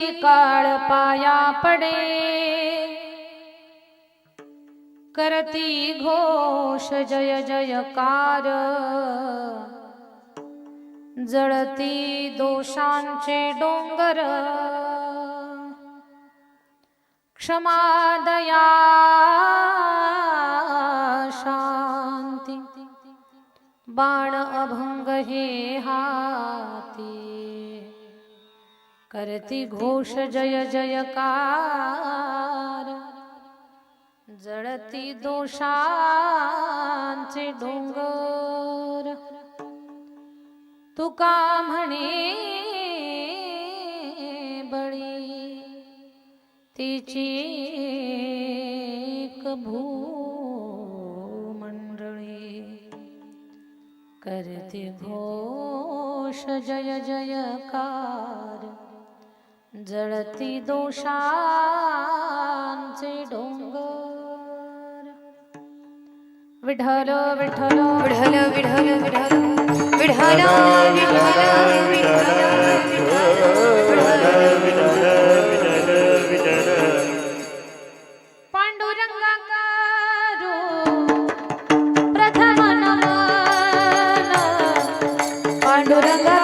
काळ पाया पडे करती घोष जय जयकार जळती दोषांचे डोंगर क्षमा दया शांती बाण अभंग हे हाती करती घोष जय जयकार जळती दोषांचे डोंगर तुका म्हणे बळी तिची एक भूमंडळी करते घोष जय जयकार जळती दोषांचे डोंगर विठ्ठल विठ्ठल विठ्ठल विठ्ठल विठ्ठल विठ्ठल पांडुरंगा करू प्रथम नमन पांडुरंगा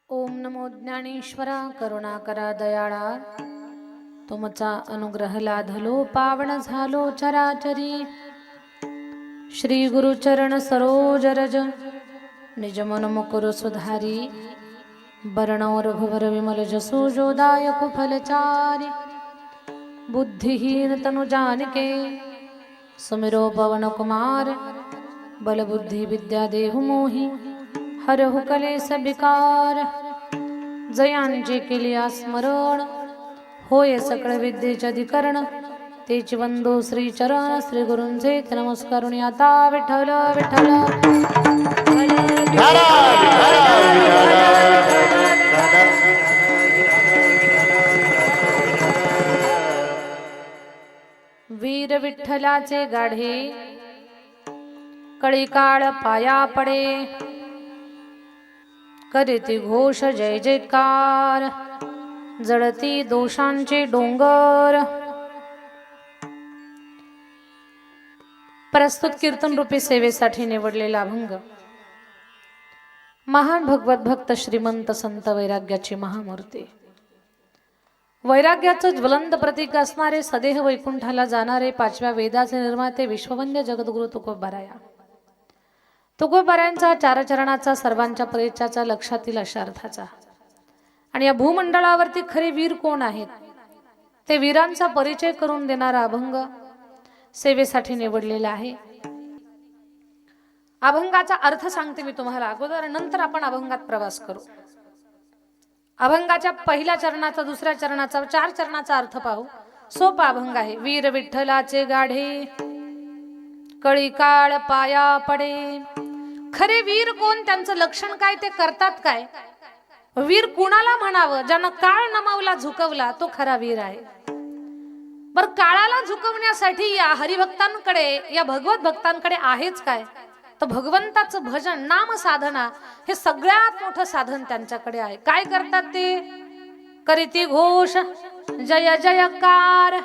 ओम नमो ज्ञानेश्वरा करुणाकरा दयाळा तुमचा अनुग्रह लाधलो पावन झालो चराचरी श्री गुरुचरण सरोज रज निज मन मुकुर सुधारी वर्णव रघुवर विमल जसो जोदायक फलचारी बुद्धिहीन तनु जानिके सुमिरो पवन कुमार बल बुद्धि विद्या देहु मोहि हरहु कलेस विकार जयांचे केले स्मरण होय सकळ विद्येचे अधिकरण तेची वंदो श्री चरण श्री गुरूंचे नमस्कारुणी आता विठ्ठल विठ्ठल विठ्ठलाचे गाढे कळीकाळ पाया पडे करीती घोष जय जयकार जळती दोषांचे डोंगर। प्रस्तुत कीर्तन रूपी सेवेसाठी निवडलेला अभंग महान भगवत भक्त श्रीमंत संत वैराग्याची महामूर्ती, वैराग्याचं ज्वलंत प्रतीक असणारे सदेह वैकुंठाला जाणारे पाचव्या वेदाचे निर्माते विश्ववंद्य जगद्गुरु तुकोबाराया। तुकोबारायांचा चारचरणाचा सर्वांच्या परिचयाचा लक्षातील अशा अर्थाचा आणि या भूमंडळावरती खरे वीर कोण आहेत ते वीरांचा परिचय करून देणारा अभंग सेवेसाठी निवडलेला आहे। अभंगाचा अर्थ सांगते मी तुम्हाला अगोदर, नंतर आपण अभंगात प्रवास करू। अभंगाच्या पहिल्या चरणाचा, दुसऱ्या चरणाचा, 4 चरणाचा अर्थ पाहू। सोपा अभंग आहे। वीर विठ्ठलाचे गाढे कळीकाळ पाया पडे। खरे वीर कोण, त्यांचं लक्षण काय, ते करतात काय? वीर कुणाला म्हणावं? ज्यानं काळ नमावला झुकवला तो खरा वीर आहे। बर काळाला झुकवण्यासाठी या हरिभक्तांकडे, या भगवत भक्तांकडे आहेच काय? तर भगवंताचं भजन, नाम साधना हे सगळ्यात मोठं साधन त्यांच्याकडे आहे। काय करतात ते? करीती घोष जय जयकार,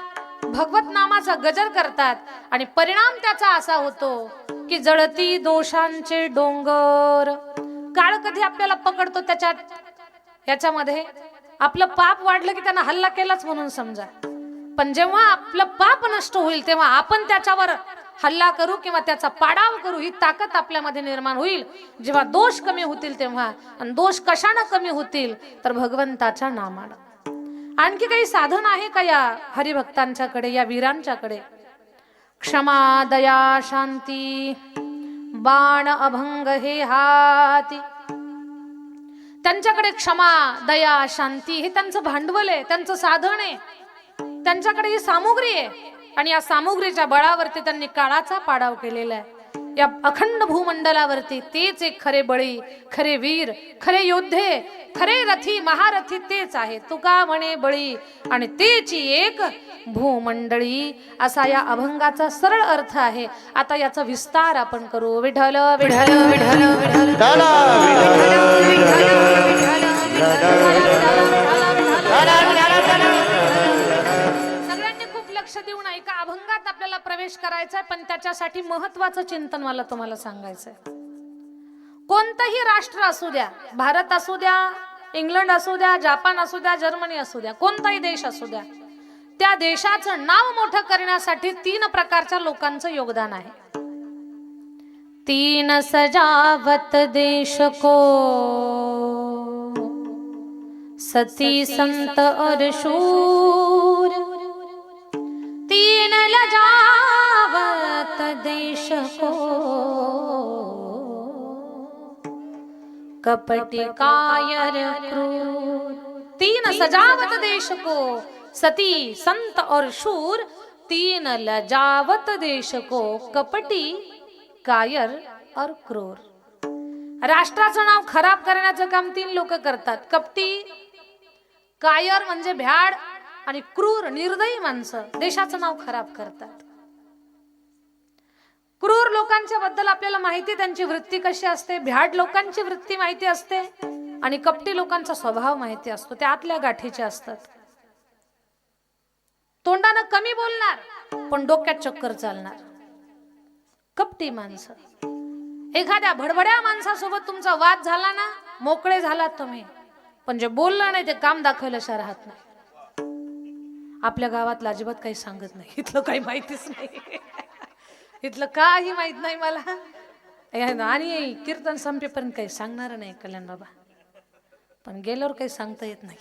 भगवत नामाचा गजर करतात आणि परिणाम त्याचा असा होतो की जळती दोषांचे डोंगर। काळ कधी आपल्याला पकडतो याच्यामध्ये आपलं पाप वाढलं की त्यांना हल्ला केलाच म्हणून समजा, पण जेव्हा आपलं पाप नष्ट होईल तेव्हा आपण त्याच्यावर हल्ला करू किंवा त्याचा पाडाव करू ही ताकद आपल्यामध्ये निर्माण होईल। जेव्हा दोष कमी होतील तेव्हा, आणि दोष कशाने कमी होतील तर भगवंताच्या नामानं। आणखी काही साधन आहे का या हरिभक्तांच्याकडे, या वीरांच्याकडे? क्षमा दया शांती बाण अभंग हे हाती। त्यांच्याकडे क्षमा दया शांती हे त्यांचं भांडवल आहे, त्यांचं साधन आहे, त्यांच्याकडे ही सामुग्री आहे आणि या सामुग्रीच्या बळावरती त्यांनी काळाचा पाडाव केलेला आहे। या अखंड भूमंडलावरती तेच एक खरे बळी, खरे वीर, खरे योद्धे, खरे रथी महारथी तेच आहे। तुका म्हणे बळी आणि तेची एक भूमंडळी, असा या अभंगाचा सरळ अर्थ आहे। आता याचा विस्तार आपण करू। विठ्ठल विठ्ठल विठ्ठल विठ्ठल सगळ्यांनी खूप लक्ष देऊन ऐका। अभंगात आपल्याला प्रवेश करायचा आहे, पण त्याच्यासाठी महत्वाचं चिंतन मला तुम्हाला सांगायचं आहे। कोणतंही राष्ट्र असू द्या, भारत असू द्या, इंग्लंड असू द्या, जपान असू द्या, जर्मनी असू द्या, कोणताही देश असू द्या, त्या देशाचं नाव मोठं करण्यासाठी 3 प्रकारच्या लोकांचं योगदान आहे। 3 सजावत देश को सती संत और शूर, 3 लजावत देश को कपटी कायर क्रूर। 3 सजावत देश को सती संत और शूर, 3 लजावत देश को कपटी कायर और क्रूर। राष्ट्राचं नाव खराब करण्याचं काम 3 लोक करतात। कपटी, कायर म्हणजे भ्याड, आणि क्रूर निर्दयी माणसं देशाचं नाव खराब करतात। क्रूर लोकांच्या बद्दल आपल्याला माहिती, त्यांची वृत्ती कशी असते, भ्याड लोकांची वृत्ती माहिती असते आणि कपटी लोकांचा स्वभाव माहिती असतो, ते आतल्या गाठीचे असतात। तोंडानं कमी बोलणार पण डोक्यात चक्कर चालणार कपटी माणसं। एखाद्या भडभड्या माणसासोबत तुमचा वाद झाला ना, मोकळे झालात तुम्ही, पण जे बोललं नाही ते काम दाखवल्याशिवाय राहत नाही। आपल्या गावात अजिबात काही सांगत नाही, इथलं काही माहितीच नाही, इथलं काही माहित नाही मला, आणि कीर्तन संपेपर्यंत काही सांगणार नाही कल्याण बाबा, पण गेल्यावर काही सांगता येत नाही।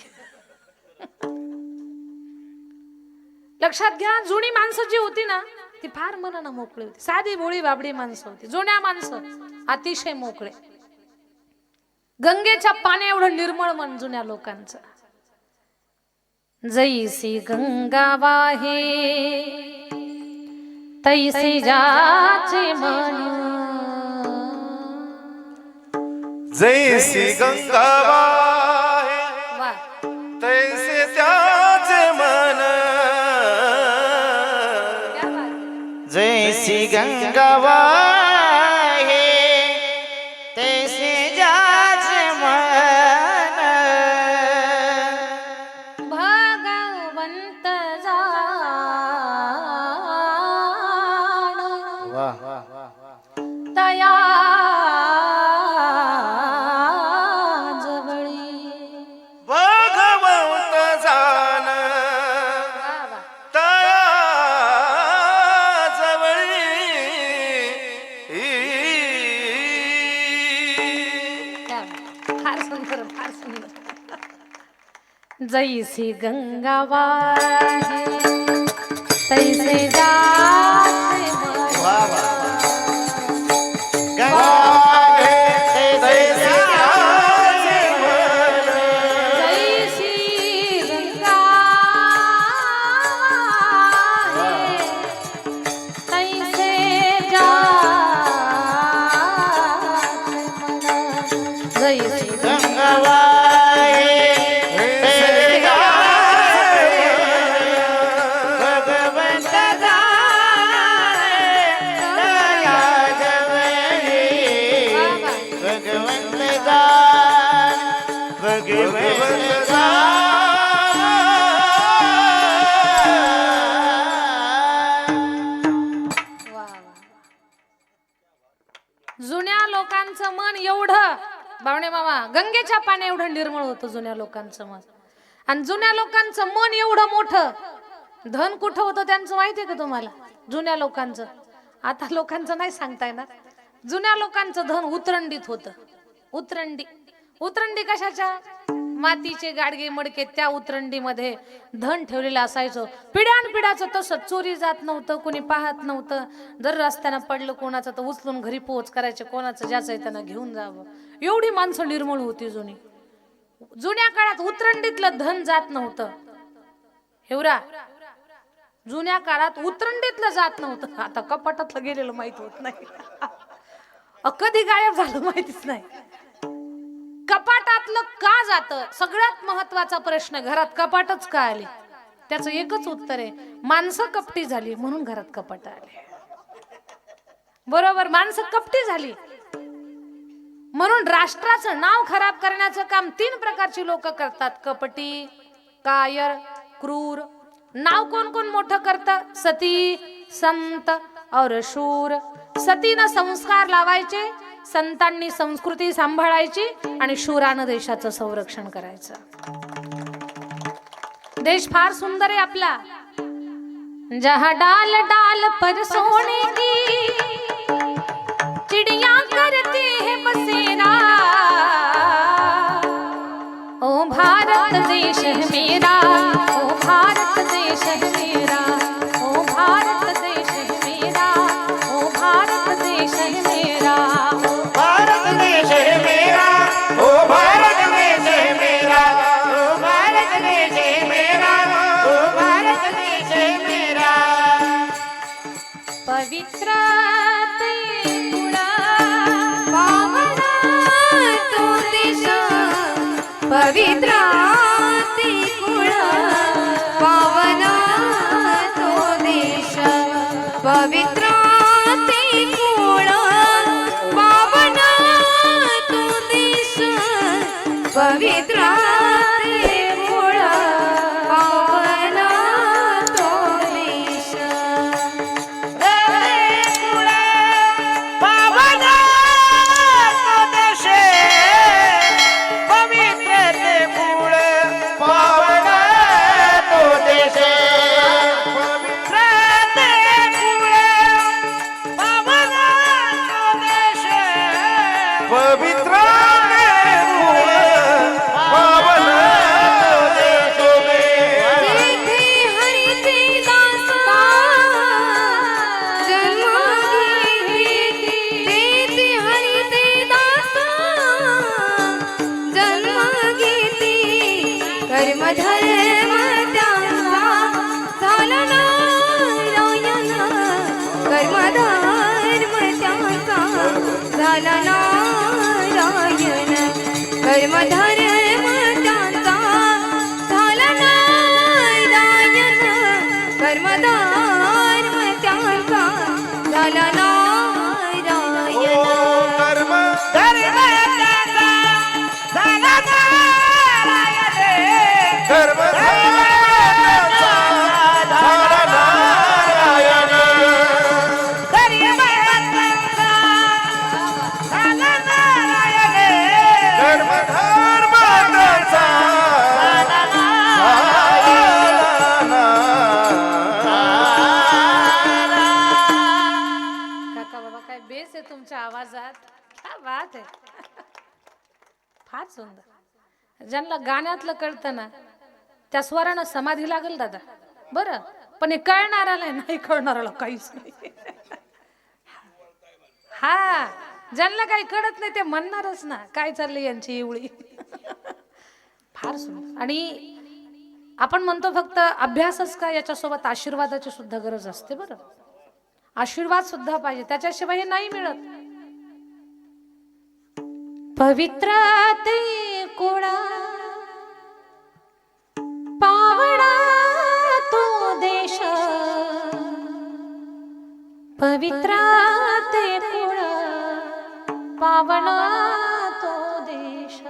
लक्षात घ्या, जुनी माणसं जी होती ना ती फार मनानं मोकळी होती, साधी भोळी बाबडी माणसं होती, जुन्या माणसं अतिशय मोकळे। गंगेच्या पाण्या एवढं निर्मळ मन जुन्या लोकांचं। जैसी गंगा वाहे तैसी जाचे मन, जैसी गंगा वाहे तैसे त्याचे मन, जैसी गंगा वाहे तैसे जाच मन भगवंत जाण वाह तया जवळी भगवंत जाण तया जवळी फार सुंदर फार सुंदर जैसी गंगा वाहे तैसे जाते मन वाह वाह गंगा वाहे तैसे जाच मन जैसी गंगा वाहे तैसे जाते मन जैसी गंगा वाहे तैसे जाच भगवंत दया जवळी भगवंत भगवंत जुन्या लोकांचं मन एवढं बावणे मामा गंगेच्या पाण्या एवढं निर्मळ होतं जुन्या लोकांचं मन. आणि जुन्या लोकांचं मन एवढं मोठं. धन कुठं होतं त्यांचं माहितीये का तुम्हाला? जुन्या लोकांचं. आता लोकांचं नाही सांगता येणार. जुन्या लोकांचं धन उतरंडीत होतं. उतरंडी उतरंडी कशाच्या? मातीचे गाडगे मडके त्या उतरंडीमध्ये धन ठेवलेलं असायचं. पिढ्यानपिढ्याचं तसं चोरी जात नव्हतं, कोणी पाहत नव्हतं. जर रस्त्यानं पडलं कोणाचं तर उचलून घरी पोहोच करायचे, कोणाचं ज्याचं त्यांना घेऊन जावं. एवढी माणसं निर्मळ होती जुनी. जुन्या काळात उतरंडीतलं धन जात नव्हतं. हेवरा जुन्या काळात उतरंडीतलं जात नव्हतं. आता कपाटातलं गेलेलं माहित होत नाही. कधी गायब झालं माहितीच नाही. कपाटातलं का जातं? सगळ्यात महत्वाचा प्रश्न, घरात कपाटच का आले? त्याचं एकच उत्तर आहे, माणसं कपटी झाली म्हणून घरात कपाट आले. बरोबर, माणसं कपटी झाली म्हणून राष्ट्राचं नाव खराब करण्याचं काम 3 प्रकारची लोक करतात. कपटी, कायर, क्रूर. नाव कोण कोण मोठं करतं? सती, संत और शूर. सतीनं संस्कार लावायचे, संतांनी संस्कृती सांभाळायची आणि शूरानं देशाचं संरक्षण करायचं. देश फार सुंदर आहे आपला. जहां डाल डाल पर सोने की चिड़िया करती है बसेरा. ओ भारत देश है मेरा, ओ भारत देश है मेरा, ओ भारत देश है मेरा, ओ भारत देश है मेरा. भारत देश है मेरा, ओ भारत देश है मेरा, ओ भारत देश है मेरा, ओ भारत देश है मेरा. पवित्र पवित्र कुळ पावन तो देश. पवित्र कुळ पावन तो देश. पवित्र कुळ पावन तो देश. पावन तो देश, पवित्र ते कुळ पावन तो देश. पवित्र ते कुळ पावन तो देश. पवित्र ते कुळ पावन तो देश. तेथे हरीचे दास जन्म घेती. तेथे हरीचे दास जन्म घेती. कर्म धर्म त्यांचा झाला नारायण. कर्म धर्म त्यांचा झाला नारायण. कर्म धर्म त्यांचा झाला नारायण. कर्म धर्म त्यांचा क्या बात आहे. फार सुंदर. ज्यांना गाण्यातलं कळतं ना त्या स्वरानं समाधी लागेल दादा. बरं, पण हे कळणाराला नाही, कळणाराला काहीच नाही. हा, ज्यांना काही कळत नाही ते म्हणणारच ना काय चाललंय यांची एवढी. फार सुंदर. आणि आपण म्हणतो फक्त अभ्यासच का, याच्यासोबत आशीर्वादाची सुद्धा गरज असते. बरं, आशीर्वाद सुद्धा पाहिजे, त्याच्याशिवाय हे नाही मिळत. पवित्र ते कुळा पावना तो देश, पवित्र ते कुळा पावना तो देश.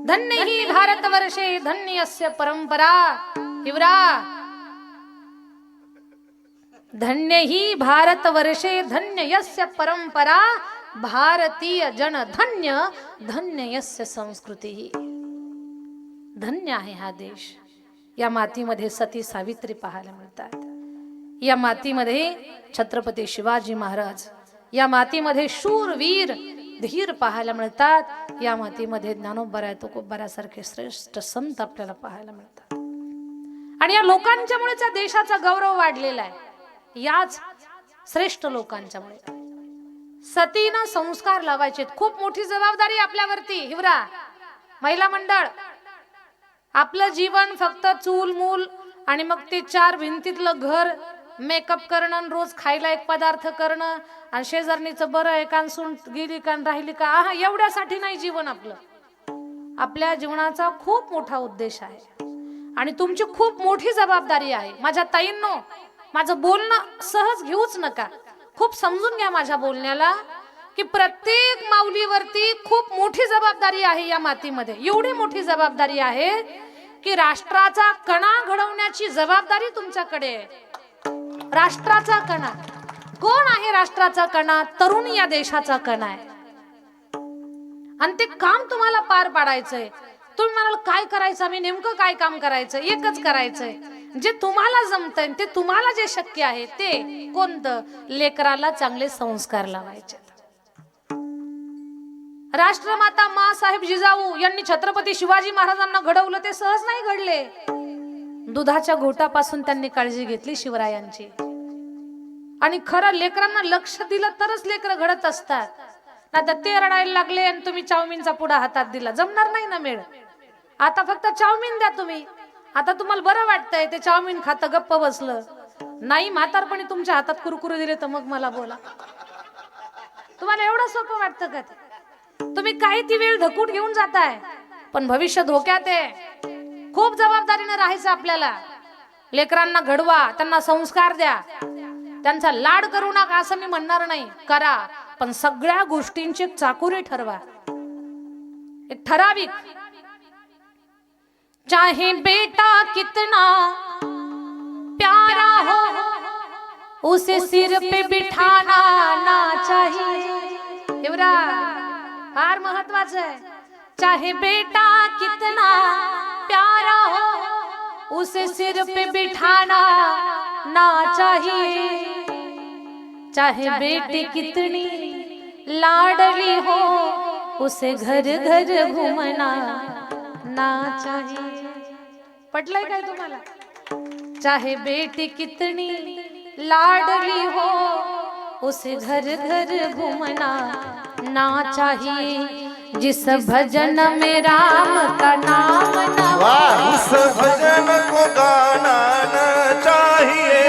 धन्य ही भारतवर्षे धन्य अस्य परंपरा. हिवरा, धन्य ही भारतवर्षे धन्य यस्य परंपरा. भारतीय जन धन्य धन्य यस्य संस्कृती. धन्य आहे हा देश. या मातीमध्ये सती सावित्री पाहायला मिळतात. या मातीमध्ये छत्रपती शिवाजी महाराज, या मातीमध्ये शूरवीर धीर पाहायला मिळतात. या मातीमध्ये ज्ञानोबा तुकोबारासारखे श्रेष्ठ संत आपल्याला पाहायला मिळतात. आणि या लोकांच्यामुळेच या देशाचा गौरव वाढलेला आहे. याच श्रेष्ठ लोकांच्यामुळे. सतीनं संस्कार लावायचे, खूप मोठी जबाबदारी आपल्यावरती. हिवरा, महिला मंडळ, आपलं जीवन फक्त चूल मूल आणि मग ते चार भिंतीतलं घर, मेकअप करणं, रोज खायला एक पदार्थ करणं, आणि शेजारणीचं बरं आहे का, सून गेली का, राहिली का, आहा, एवढ्यासाठी नाही जीवन आपलं. आपल्या जीवनाचा खूप मोठा उद्देश आहे आणि तुमची खूप मोठी जबाबदारी आहे. माझ्या ताईंनो, माझं बोलणं सहज घेऊच नका, खूप समजून घ्या माझ्या बोलण्याला, की प्रत्येक माऊलीवरती खूप मोठी जबाबदारी आहे. या मातीमध्ये एवढी मोठी जबाबदारी आहे की राष्ट्राचा कणा घडवण्याची जबाबदारी तुमच्याकडे आहे. राष्ट्राचा कणा कोण आहे? राष्ट्राचा कणा तरुण या देशाचा कणा आहे. आणि ते काम तुम्हाला पार पाडायचंय. तुम्ही म्हणाल काय करायचं, आम्ही नेमकं काय काम करायचं? एकच करायचंय, जे तुम्हाला जमतंय, ते तुम्हाला जे शक्य आहे ते कोणतं? लेकराला चांगले संस्कार लावायचे. राष्ट्रमाता माँसाहेब जिजाऊ यांनी छत्रपती शिवाजी महाराजांना घडवलं, ते सहज नाही घडले. दुधाच्या घोटापासून त्यांनी काळजी घेतली शिवरायांची. आणि खरं लेकरांना लक्ष दिलं तरच लेकरं घडत असतात. आता ते रडायला लागले आणि तुम्ही चाऊमिनचा पुडा हातात दिला, जमणार नाही ना मेळ. आता फक्त चाऊमिन द्या तुम्ही, आता तुम्हाला बरं वाटतंय, ते चाऊमिन खातं गप्प बसलं नाही. म्हातारपणी तुमच्या हातात कुरकुरे दिले तर मग मला बोला. तुम्हाला एवढं सोपं वाटतं का? तुम्ही काही ती वेळ धकून घेऊन जाताय, पण भविष्य धोक्यात आहे. खूप जबाबदारीने राहायचं आपल्याला. लेकरांना घडवा, त्यांना संस्कार द्या, त्यांचा लाड करू नका असं मी म्हणणार नाही, करा, पण सगळ्या गोष्टींची चाकोरी ठरवा, एक ठराविक. चाहे बेटा कितना प्यारा हो उसे सिर पे बिठाना ना चाहिए. एवढा फार महत्वाचं आहे. चाहे बेटा कितना प्यारा हो उसे सिर पे बिठाना ना चाहिए. चाहे बेटी कितनी लाडली हो उसे घर घर घूमना ना चाहिए. पटलंय काय तुम्हाला? चाहे बेटी कितनी लाडली हो उसे घर घर घूमना ना चाहिए. जिस भजन में राम का नाम न हो उस भजन को गाना न चाहिए.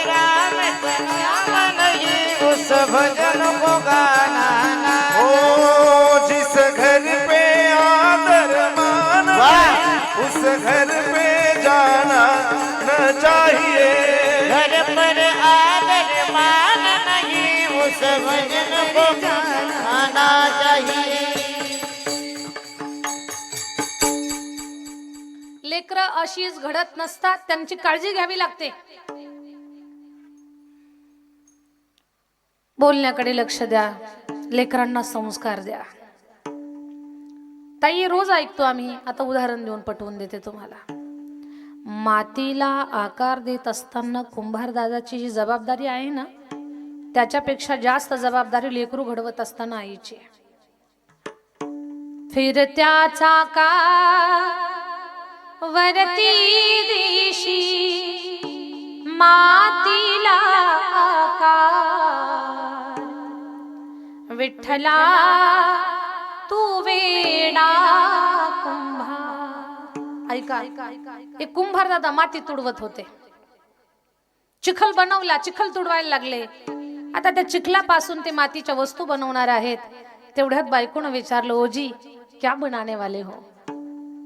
राम का नाम नहीं, उस भजन को गाना न हो. जिस घर पे आदर मान उस घर पे जाना न चाहिए. घर पर आदर मान नहीं, उस भजन को गाना चाहिए. लेकरं अशीच घडत नसतात, त्यांची काळजी घ्यावी लागते. बोलण्याकडे लक्ष द्या, लेकरांना संस्कार द्या. ताई रोज ऐकतो आम्ही, आता उदाहरण देऊन पटवून देते तुम्हाला. मातीला आकार देत असताना कुंभार दादाची जी जबाबदारी आहे ना, त्याच्यापेक्षा जास्त जबाबदारी लेकरू घडवत असताना आईची. फिरत्या चाका वरती दिशी मातीला आकार, विठ्ठला तू वेडा कुंभार. ऐका, एक कुंभार दादा माती तुडवत होते. चिखल बनवला, चिखल तुडवायला लागले. आता त्या चिखलापासून ते मातीच्या वस्तू बनवणार आहेत. तेवढ्यात बायकोनं विचारलं, ओजी क्या बनाने वाले हो,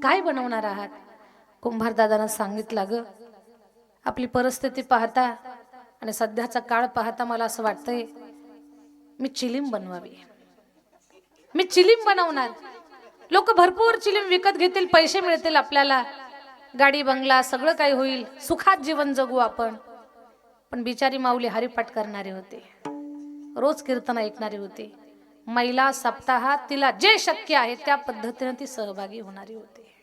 काय बनवणार आहात? कुंभार दादानं सांगितलं, ग आपली परिस्थिती पाहता आणि सध्याचा काळ पाहता मला असं वाटतंय मी चिलीम बनवावी. मी चिलीम बनवणार. लोक भरपूर चिलीम विकत घेतील, पैसे मिळतील आपल्याला, गाडी बंगला सगळं काही होईल, सुखात जीवन जगू आपण. पण बिचारी माऊली हरिपाठ करणारे होते, रोज कीर्तन ऐकणारे होते. महिला सप्ताहात तिला जे शक्य आहे त्या पद्धतीने ती सहभागी होणारी होती.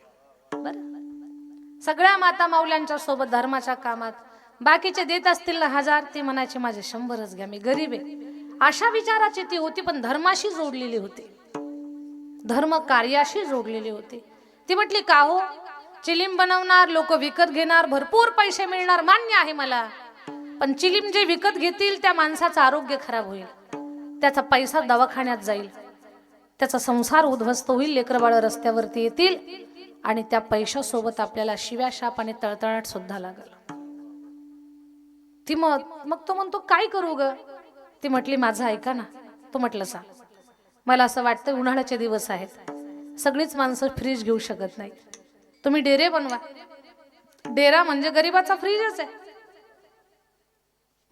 बरं, सगळ्या माता माऊल्यांच्या सोबत धर्माच्या कामात बाकीचे देत असतील ना 1000, ती म्हणायची माझे 100च घ्या, मी गरीब आहे. अशा विचाराची ती होती, पण धर्माशी जोडलेली होती, धर्म कार्याशी जोडलेली होती. ती म्हटली, का हो, चिलीम बनवणार, लोक विकत घेणार, भरपूर पैसे मिळणार, मान्य आहे मला. पण चिलीम जे विकत घेतील त्या माणसाचं आरोग्य खराब होईल, त्याचा पैसा दवाखान्यात जाईल, त्याचा संसार उद्ध्वस्त होईल, लेकरबाळ रस्त्यावरती येतील आणि त्या पैशासोबत आपल्याला शिव्या शाप आणि तळतळाट सुद्धा लागल. ती मग तो म्हणतो काय करू ग? ती म्हटली, माझं ऐका ना. तो म्हटलं, सांग. मला असं वाटतं उन्हाळ्याचे दिवस आहेत, सगळीच माणसं फ्रीज घेऊ शकत नाहीत, तुम्ही डेरे बनवा. डेरा म्हणजे गरीबाचा फ्रीजच आहे.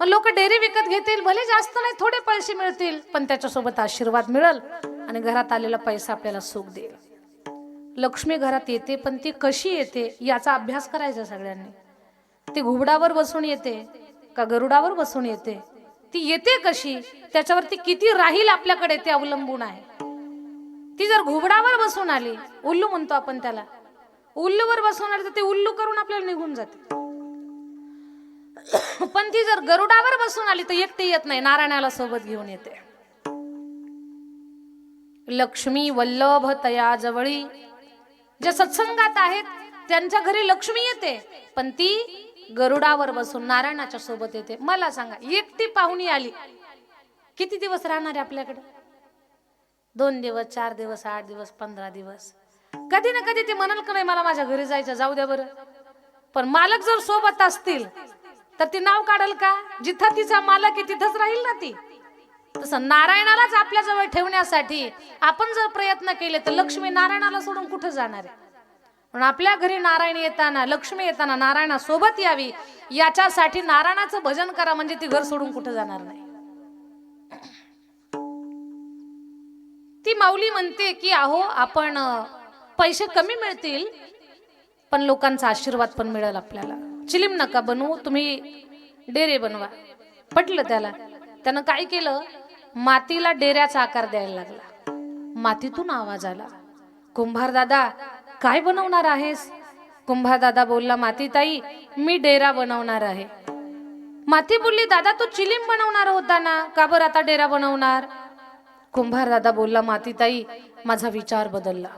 मग लोक डेरे विकत घेतील, भले जास्त नाही, थोडे पैसे मिळतील, पण त्याच्यासोबत आशीर्वाद मिळेल आणि घरात आलेला पैसा आपल्याला सुख देईल. लक्ष्मी घरात येते, पण ती कशी येते याचा अभ्यास करायचा सगळ्यांनी. ती घुबडावर बसून येते का गरुडावर बसून येते, ती येते कशी, त्याच्यावरती किती राहील आपल्याकडे ते अवलंबून आहे. ती जर घुबडावर बसून आली, उल्लू म्हणतो आपण त्याला, उल्लूवर बसून आली तर ते उल्लू करून आपल्याला निघून जाते. पण ती जर गरुडावर बसून आली तर एकटी येत नाही, नारायणाला सोबत घेऊन येते. लक्ष्मी वल्लभ तया जवळी, जे सत्संगात आहेत त्यांच्या घरी लक्ष्मी येते, पण ती गरुडावर बसून नारायणाच्या सोबत येते. मला सांगा, एकटी पाहुणी आली, किती दिवस राहणार आहे आपल्याकडे? 2 दिवस, 4 दिवस, 8 दिवस, 15 दिवस. कधी ना कधी ती म्हणाल का नाही मला माझ्या घरी जायचं, जाऊ द्या बरं. पण मालक जर सोबत असतील तर ती नाव काढल का? जिथं तिचा मालक आहे तिथंच राहील ना ती. तसं नारायणालाच आपल्या जवळ ठेवण्यासाठी आपण जर प्रयत्न केले तर लक्ष्मी नारायणाला सोडून कुठे जाणार आहे? पण आपल्या घरी नारायण येताना, लक्ष्मी येताना नारायणा सोबत यावी, याच्यासाठी नारायणाचं भजन करा, म्हणजे ती घर सोडून कुठे जाणार नाही. ती माऊली म्हणते की अहो, आपण पैसे कमी मिळतील पण लोकांचा आशीर्वाद पण मिळेल आपल्याला. चिलीम नका बनवू, तुम्ही डेरे बनवा. पटलं त्याला. त्यानं काय केलं, मातीला डेऱ्याचा आकार द्यायला लागला. मातीतून आवाज आला, कुंभार दादा काय बनवणार आहेस? कुंभार दादा बोलला, माती ताई मी डेरा बनवणार आहे. माती बोलली, दादा तू चिलीम बनवणार होता ना, का बरं आता डेरा बनवणार? कुंभार दादा बोलला, माती ताई माझा विचार बदलला.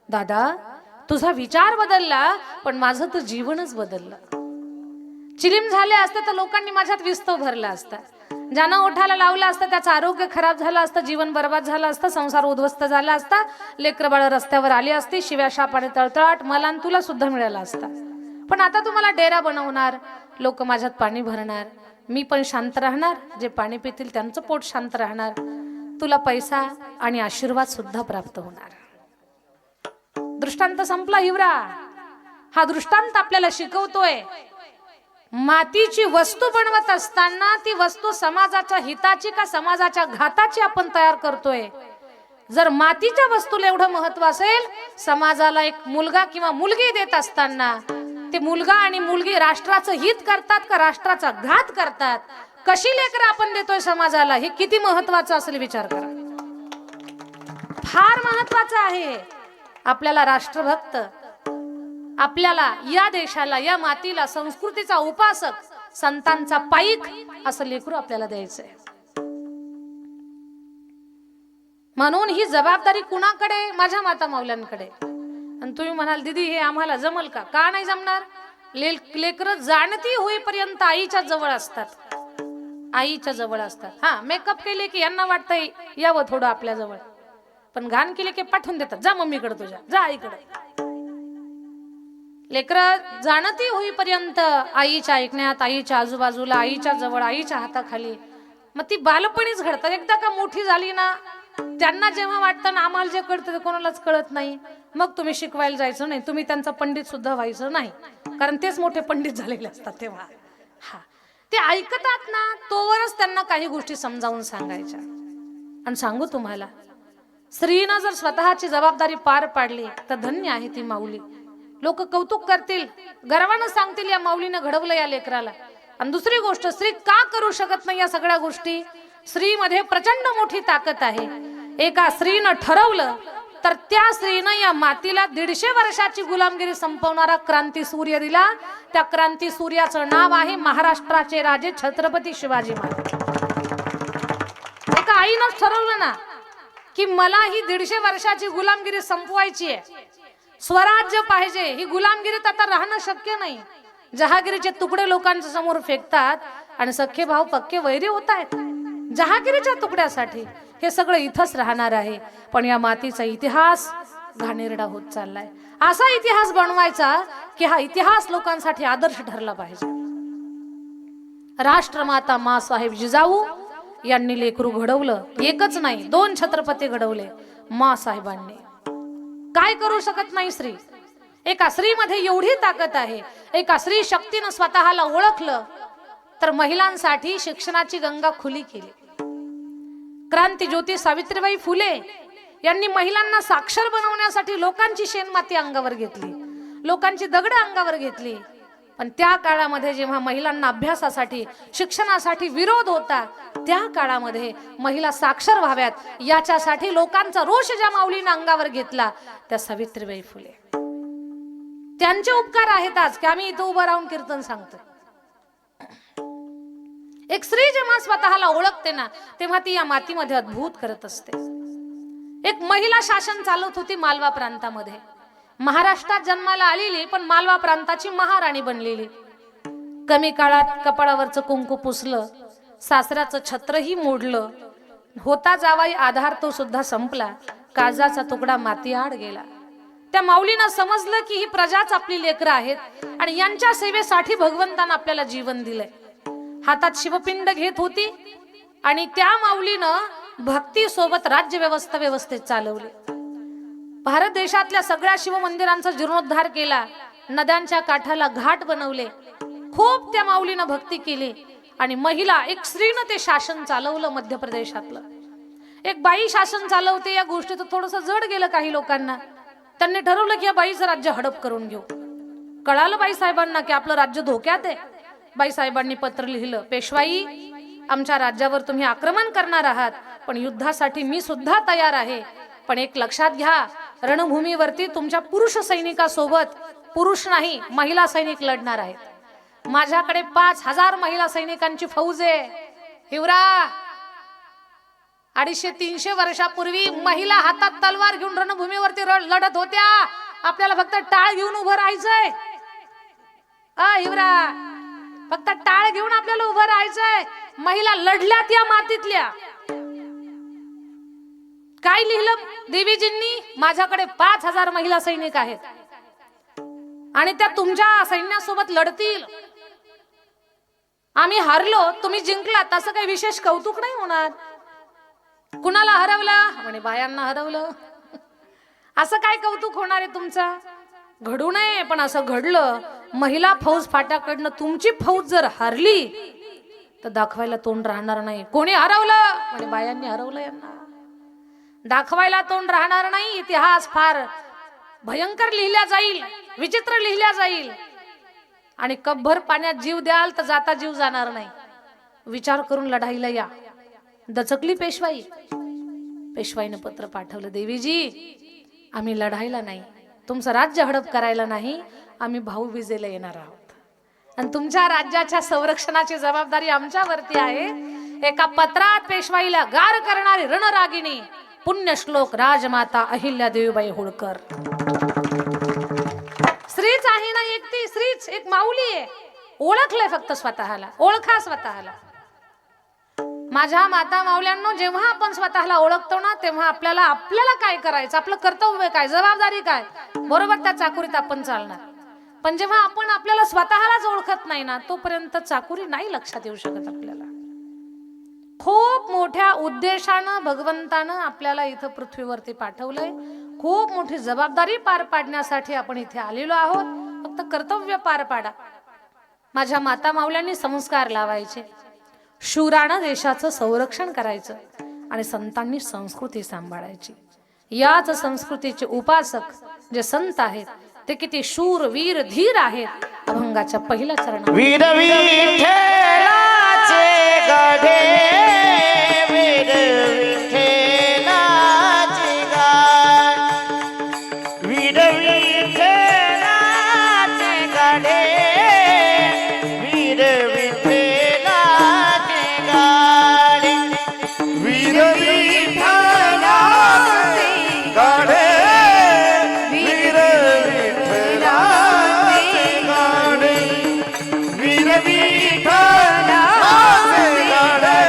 दादा तुझा विचार बदलला, पण माझं तर जीवनच बदललं. चिलीम झाले असते तर लोकांनी माझ्यात विस्तव भरला असता, ज्यानं ओठाला लावला असतं त्याचं आरोग्य खराब झालं असतं, जीवन बर्बाद झालं असतं, संसार उद्ध्वस्त झाला असता, लेकरबाळ रस्त्यावर आली असती, शिव्या शाप आणि तळतळाट मला आणि तुला सुद्धा मिळाला असता. पण आता तुम्हाला डेरा बनवणार, लोक माझ्यात पाणी भरणार, मी पण शांत राहणार, जे पाणी पितील त्यांचं पोट शांत राहणार, तुला पैसा आणि आशीर्वाद सुद्धा प्राप्त होणार. दृष्टांत संपला हिवरा. हा दृष्टांत आपल्याला शिकवतोय, मातीची वस्तू बनवत असताना ती वस्तू समाजाच्या हिताची का समाजाच्या घाताची आपण तयार करतोय. जर मातीच्या वस्तूला एवढं महत्व असेल, समाजाला एक मुलगा किंवा मुलगी देत असताना ते मुलगा आणि मुलगी राष्ट्राचं हित करतात का राष्ट्राचा घात करतात, कशी लेकरं आपण देतोय समाजाला, हे किती महत्वाचं असेल विचार करा. फार महत्वाचं आहे. आपल्याला राष्ट्रभक्त, आपल्याला या देशाला, या मातीला, संस्कृतीचा उपासक, संतांचा पाईक असं लेकरू आपल्याला द्यायचंय. म्हणून ही जबाबदारी कुणाकडे? माझ्या माता माऊल्यांकडे. आणि तुम्ही म्हणाल दीदी हे आम्हाला जमल का? का नाही जमणार? लेकरं जाणती होईपर्यंत आईच्या जवळ असतात, आईच्या जवळ असतात. हा, मेकअप केले की यांना वाटतंय यावं थोडं आपल्या जवळ, पण घाण केले की पाठवून देतात, जा मम्मीकडे तुझ्या, जा आईकडे. लेकरं जाणती होईपर्यंत आईच्या ऐकण्यात, आईच्या आजूबाजूला, आईच्या जवळ, आईच्या हाताखाली. मग ती बालपणीच घडतात. एकदा का मोठी झाली ना, त्यांना जेव्हा वाटतं ना आम्हाला जे कळतं ते कोणालाच कळत नाही, मग तुम्ही शिकवायला जायचं नाही, तुम्ही त्यांचा पंडित सुद्धा व्हायचं नाही, कारण तेच मोठे पंडित झालेले असतात तेव्हा. हा, ते ऐकतात ना तोवरच त्यांना काही गोष्टी समजावून सांगायच्या. आणि सांगू तुम्हाला, स्त्रीनं जर स्वतःची जबाबदारी पार पाडली तर धन्य आहे ती माऊली. लोक कौतुक करतील, गर्वानं सांगतील या माऊलीनं घडवलं या लेकराला. आणि दुसरी गोष्ट, स्त्री का करू शकत नाही या सगळ्या गोष्टी? स्त्रीमध्ये प्रचंड मोठी ताकद आहे. एका स्त्रीनं ठरवलं तर त्या स्त्रीनं या मातीला 150 वर्षाची गुलामगिरी संपवणारा क्रांती सूर्य दिला. त्या क्रांती सूर्याचं नाव आहे महाराष्ट्राचे राजे छत्रपती शिवाजी महाराज. एका आईनं ठरवलं ना की मला ही 150 वर्षाची गुलामगिरी संपवायची आहे, स्वराज्य पाहिजे. ही गुलामगिरीत आता राहणं शक्य नाही. जहागिरीचे तुकडे लोकांच्या समोर फेकतात आणि सख्खे भाव पक्के वैरी होत आहेत जहागिरीच्या तुकड्यासाठी. हे सगळं इथंच राहणार आहे, पण या मातीचा इतिहास घाणेरडा होत चाललाय. असा इतिहास बनवायचा की हा इतिहास लोकांसाठी आदर्श ठरला पाहिजे. राष्ट्रमाता माँसाहेब जिजाऊ यांनी लेकरू घडवलं. एकच नाही, 2 छत्रपती घडवले माँसाहेबांनी. काय करू शकत नाही स्त्री? एका स्त्रीमध्ये एवढी ताकद आहे. एका स्त्री शक्तीनं स्वतःला ओळखलं तर महिलांसाठी शिक्षणाची गंगा खुली केली. क्रांतीज्योती सावित्रीबाई फुले यांनी महिलांना साक्षर बनवण्यासाठी लोकांची शेणमाती अंगावर घेतली, लोकांची दगड अंगावर घेतली. पण त्या काळामध्ये जेव्हा महिलांना अभ्यासासाठी, शिक्षणासाठी विरोध होता, त्या काळामध्ये महिला साक्षर व्हाव्यात याच्यासाठी लोकांचा रोष ज्या माऊलीने अंगावर घेतला त्या सावित्रीबाई फुले. त्यांचे उपकार आहेत आज की आम्ही इथं उभं राहून कीर्तन सांगतो. एक स्त्री जेव्हा स्वतःला ओळखते ना तेव्हा ती या मातीमध्ये अद्भुत करत असते. एक महिला शासन चालवत होती मालवा प्रांतामध्ये. महाराष्ट्रात जन्माला आलेली पण मालवा प्रांताची महाराणी बनलेली. कमी काळात कपाळावरचं कुंकू पुसलं, सासऱ्याचं छत्रही मोडलं, होता जावाई आधार तो सुद्धा संपला, काळजाचा तुकडा मातीआड गेला. त्या माऊलींना समजलं की ही प्रजाच आपली लेकरं आहेत आणि यांच्या सेवेसाठी भगवंतानं आपल्याला जीवन दिलंय. हातात शिवपिंड घेत होती आणि त्या माऊलीनं भक्ती सोबत राज्य व्यवस्थेत चालवली. भारत देशातल्या सगळ्या शिव मंदिरांचा जीर्णोद्धार केला, नद्यांच्या काठाला घाट बनवले. खूप त्या माऊलीनं भक्ती केली आणि महिला, एक स्त्रीनं ते शासन चालवलं मध्य प्रदेशातलं. एक बाई शासन चालवते या गोष्टीचं थोडंसं जड गेलं काही लोकांना. त्यांनी ठरवलं की या बाईचं राज्य हडप करून घेऊ. कळालं बाई साहेबांना की आपलं राज्य धोक्यात आहे. बाई साहेबांनी पत्र लिहिलं, पेशवाई आमच्या राज्यावर तुम्ही आक्रमण करणार आहात पण युद्धासाठी मी सुद्धा तयार आहे. पण एक लक्षात घ्या, रणभूमीवरती तुमच्या पुरुष सैनिकासोबत, पुरुष नाही महिला सैनिक लढणार आहेत. माझ्याकडे 5000 महिला सैनिकांची फौज आहे. हिवरा 250-300 वर्षापूर्वी महिला हातात तलवार घेऊन रणभूमीवरती लढत होत्या. आपल्याला फक्त टाळ घेऊन उभं राहायचंय. हिवरा, फक्त टाळ घेऊन आपल्याला उभं राहायचंय. महिला लढल्यात या मातीतल्या. काय लिहिलं देवीजींनी? माझ्याकडे 5000 महिला सैनिक आहेत आणि त्या तुमच्या सैन्यासोबत लढतील. आम्ही हारलो, तुम्ही जिंकलात, असं काही विशेष कौतुक नाही होणार. कुणाला हरवलं? म्हणे बायांना हरवलं. असं काय कौतुक होणार आहे तुमचं? घडू नये, पण असं घडलं. महिला फौज फाट्याकडनं तुमची फौज जर हरली तर दाखवायला तोंड राहणार नाही. कोणी हरवलं? म्हणे बायांनी हरवलं. यांना दाखवायला तोंड राहणार नाही. इतिहास फार भयंकर लिहिला जाईल, विचित्र लिहिला जाईल आणि कपभर पाण्यात जीव द्याल तर जाता जीव जाणार नाही. विचार करून लढाईला या. दचकली पेशवाई. पेशवाईने पत्र पाठवलं, देवीजी आम्ही लढायला नाही, तुमचं राज्य हडप करायला नाही, आम्ही भाऊबीजेला येणार आहोत आणि तुमच्या राज्याच्या संरक्षणाची जबाबदारी आमच्यावरती आहे. एका पत्रात पेशवाईला गार करणारी रणरागिणी पुण्यश्लोक राजमाता अहिल्यादेवीबाई होळकर. स्त्रीच आहे ना एक, ती स्त्रीच एक माऊली आहे. ओळखलंय फक्त स्वतःला, ओळखा स्वतःला. माझ्या माता माऊल्यांनो, जेव्हा आपण स्वतःला ओळखतो ना तेव्हा आपल्याला काय करायचं, आपलं कर्तव्य काय, जबाबदारी काय, बरोबर त्या चाकुरीत आपण चालणार. पण जेव्हा आपण आपल्याला स्वतःलाच ओळखत नाही ना तोपर्यंत चाकुरी नाही लक्षात येऊ शकत आपल्याला. खूप मोठ्या उद्देशानं भगवंतानं आपल्याला इथं पृथ्वीवरती पाठवलंय. खूप मोठी जबाबदारी पार पाडण्यासाठी आपण इथे आलेलो आहोत. फक्त कर्तव्य पार पाडा. माझ्या माता माऊल्यांनी संस्कार लावायचे, शूरानं देशाचं संरक्षण करायचं आणि संतांनी संस्कृती सांभाळायची. याच संस्कृतीचे उपासक जे संत आहेत ते किती शूर वीर धीर आहेत. अभंगाच्या पहिल्या चरणात वीर विठ्ठलाचे गाढे, वीर विठ्ठलाचे गाढे, वीर विठ्ठलाचे गाढे, वीर विठ्ठलाचे गाढे, वीर विठ्ठलाचे गाढे, वीर विठ्ठलाचे गाढे, वीर विठ्ठलाचे गाढे, वीर विठ्ठलाचे गाढे, वीर विठ्ठलाचे गाढे,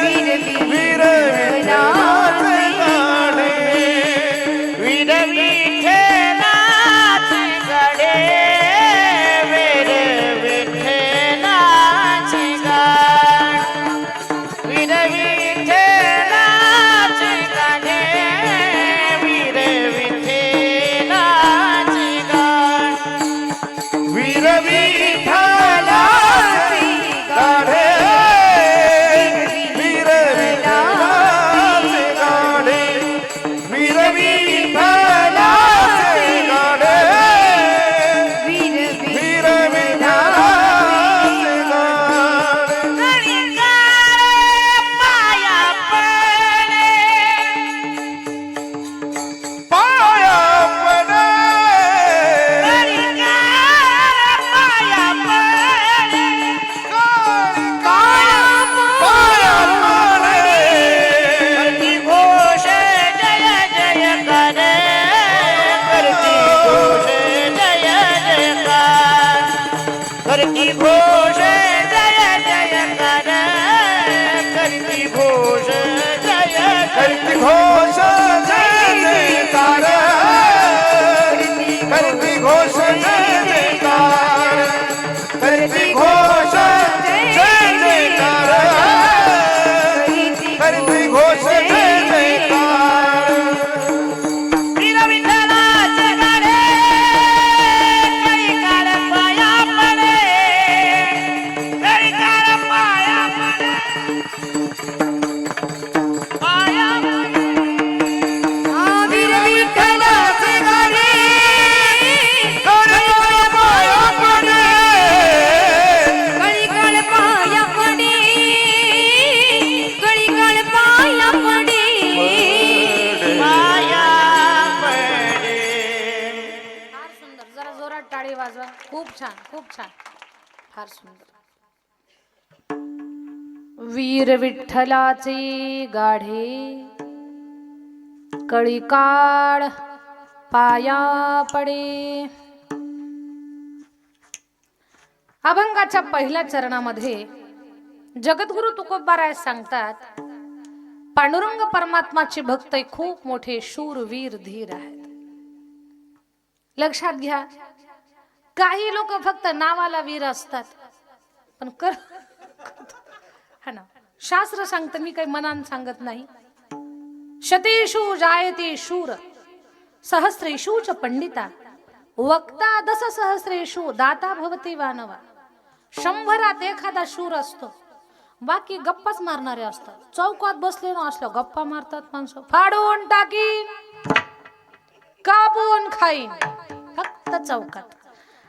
वीर विठ्ठलाचे गाढे, वीर विठ्ठलाचे गाढे, वीर विठ्ठलाचे गाढे, वीर विठ्ठलाचे गाढे, वीर विठ्ठलाचे गाढे, वीर विठ्ठलाचे गाढे, वीर विठ्ठलाचे गाढे. पाया पडे, पाया पडे, पाया पडे, पाया पडे, करती घोष जय जयकार, करती घोष जय जयकार, करती घोष जय जयकार, करती घोष जय, करती घोष जय जयकार, करती घोष जय जयकार, करती घोष जय जयकार, करती घोष जय जयकार. वीर विठ्ठलाचे गाढे, कळीकाळ पाया पडे, कळीकाळ पाया पडे, पाया पडे. वीर विठ्ठलाचे गाढे, कळीकाळ पाया पडे, कळीकाळ पाया पडे, कळीकाळ पाया पडे. पाया पडे. फार सुंदर, जरा जोरात टाळी वाजवा. खूप छान, खूप छान, फार सुंदर. वीर विठ्ठलाचे गाढे, कळीकाळ पाया पडे. अभंगाच्या पहिल्या चरणामध्ये जगद्गुरु तुकोबाराय सांगतात, पांडुरंग परमात्माचे भक्त खूप मोठे शूर वीर धीर आहेत. लक्षात घ्या, काही लोक फक्त नावाला वीर असतात पण हा ना, शास्त्र सांगतं, मी काही मनान सांगत नाही. शतेषु जायते शूर, सहस्रेषु च पंडिता, वक्ता दश सहस्रेषु दाता भवती वानवा. 100 एखादा शूर असतो, बाकी गप्पाच मारणारे असतात. चौकात बसले ना असल्या गप्पा मारतात माणसं. फाडून टाकीन, कापून खाईन, फक्त चौकात.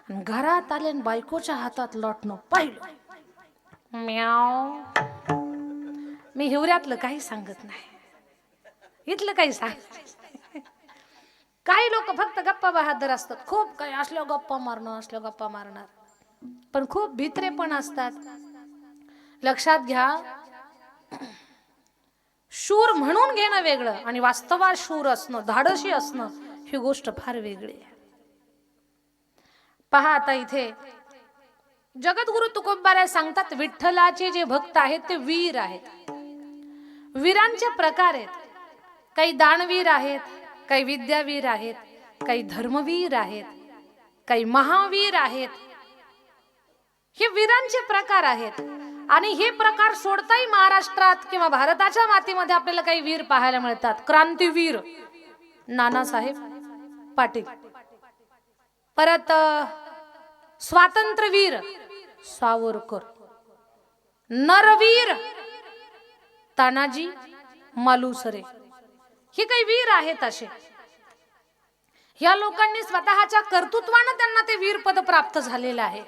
घरात आले बायकोच्या हातात लोटणं पाहिलं, म्याव. मी हिवऱ्यातलं काही सांगत नाही, इथलं काही सांग. काही लोक फक्त गप्पा बहादर असतात, खूप काही असल्या गप्पा मारणं, असल्या गप्पा मारणार, पण खूप भित्रे पण असतात. लक्षात घ्या, शूर म्हणून घेणं वेगळं आणि वास्तवात शूर असणं, धाडसी असणं ही गोष्ट फार वेगळी आहे. पहा आता इथे जगद्गुरु तुकोबाराय सांगतात, विठ्ठलाचे जे भक्त आहेत ते वीर आहेत. वीरांचे प्रकार आहेत. काही दानवीर आहेत, काही विद्यावीर आहेत, काही धर्मवीर आहेत, काही महावीर आहेत. हे वीरांचे प्रकार आहेत. आणि हे प्रकार सोडताही महाराष्ट्रात किंवा भारताच्या मातीमध्ये आपल्याला काही वीर पाहायला मिळतात. क्रांतीवीर नानासाहेब पाटील, परत स्वातंत्र्यवीर सावरकर, नरवीर तानाजी मालुसरे. हे काही वीर आहेत असे. या लोकांनी स्वतःच्या कर्तृत्वाने त्यांना ते वीरपद प्राप्त झालेलं आहे.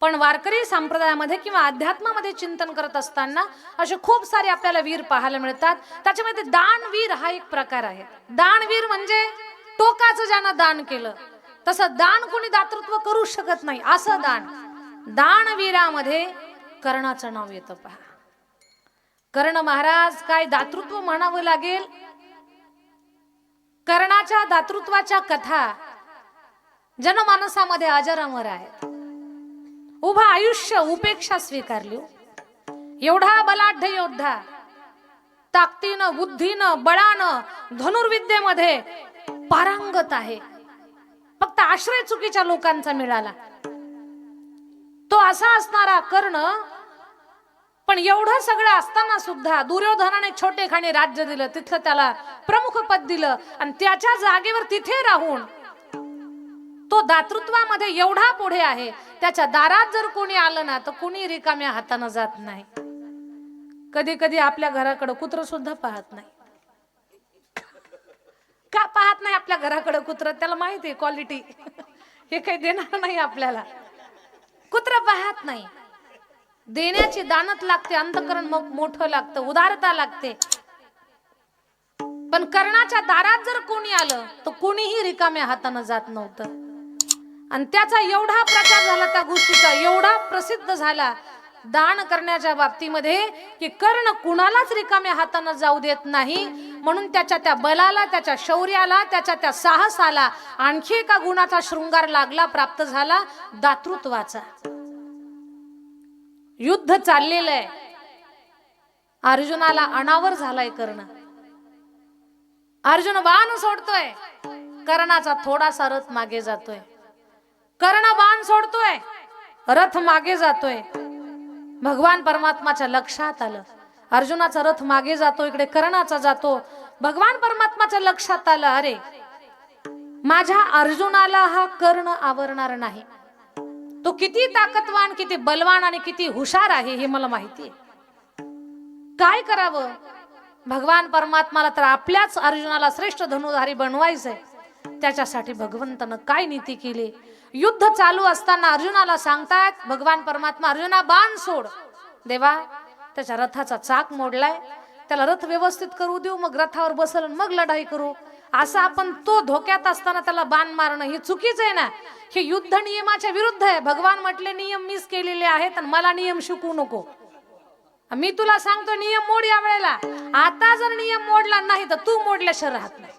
पण वारकरी संप्रदायामध्ये किंवा अध्यात्मामध्ये चिंतन करत असताना असे खूप सारे आपल्याला वीर पाहायला मिळतात. त्याच्यामध्ये दानवीर हा एक प्रकार आहे. दानवीर म्हणजे टोकाचं ज्यानं दान केलं, तसं दान कोणी दातृत्व करू शकत नाही असं दान. दानवीरामध्ये कर्णाचं नाव येतं. पहा, कर्ण महाराज काय दातृत्व म्हणावं लागेल. कर्णाच्या दातृत्वाच्या कथा जनमानसामध्ये अजरामर आहेत. उभा आयुष्य उपेक्षा स्वीकारली. एवढा बलाढ्य योद्धा, ताकदीनं, बुद्धीनं, बळानं, धनुर्विद्येमध्ये पारंगत आहे. फक्त आश्रय चुकीच्या लोकांचा मिळाला. तो असा असणारा कर्ण, पण एवढं सगळं असताना सुद्धा दुर्योधनाने छोटेखानी राज्य दिलं, तिथं त्याला प्रमुख पद दिलं आणि त्याच्या जागेवर तिथे राहून तो दातृत्वामध्ये एवढा पुढे आहे. त्याच्या दारात जर कोणी आलं ना तर कोणी रिकाम्या हातानं जात नाही. कधी कधी आपल्या घराकडे कुत्र सुद्धा पाहत नाही. का पाहत नाही आपल्या घराकडे कुत्र? त्याला माहिती आहे क्वालिटी हे काही देणार नाही आपल्याला. कुत्र पाहत नाही. देण्याची दानत लागते, अंतकरण मोठं लागतं, उदारता लागते. पण कर्णाच्या दारात जर कोणी आलं तर कोणीही रिकाम्या हातानं जात नव्हतं. आणि त्याचा एवढा प्रचार झाला, त्या गोष्टीचा एवढा प्रसिद्ध झाला दान करण्याच्या बाबतीमध्ये की कर्ण कुणालाच रिकाम्या हातानं जाऊ देत नाही. म्हणून त्याच्या त्या बलाला, त्याच्या शौर्याला, त्याच्या त्या साहसाला आणखी एका गुणाचा शृंगार लागला, प्राप्त झाला, दातृत्वाचा. युद्ध चाललेलं आहे. अर्जुनाला अनावर झालाय कर्ण. अर्जुन बाण सोडतोय, कर्णाचा थोडासा रथ मागे जातोय. कर्ण बाण सोडतोय, रथ मागे जातोय. भगवान परमात्माच्या लक्षात आलं, अर्जुनाचा रथ मागे जातो, इकडे कर्णाचा जातो. भगवान परमात्माच्या लक्षात आलं, अरे माझ्या अर्जुनाला हा कर्ण आवरणार नाही. तो किती ताकदवान, किती बलवान आणि किती हुशार आहे हे मला माहिती आहे. काय करावं? भगवान परमात्माला तर आपल्याच अर्जुनाला श्रेष्ठ धनुधारी बनवायचंय. त्याच्यासाठी भगवंतानं काय नीती केली? युद्ध चालू असताना अर्जुनाला सांगतात भगवान परमात्मा, अर्जुना बाण सोड. देवा, त्याच्या रथाचा चाक मोडलाय, त्याला रथ व्यवस्थित करू देऊ, मग रथावर बसल, मग लढाई करू. असं आपण तो धोक्यात असताना त्याला बाण मारणं हे चुकीचं आहे ना. हे युद्ध नियमाच्या विरुद्ध आहे. भगवान म्हटले नियम मीच केलेले आहेत आणि मला नियम शिकवू नको. मी तुला सांगतो नियम मोड या वेळेला. आता जर नियम मोडला नाही तर तू मोडल्याशिवाय राहत नाही.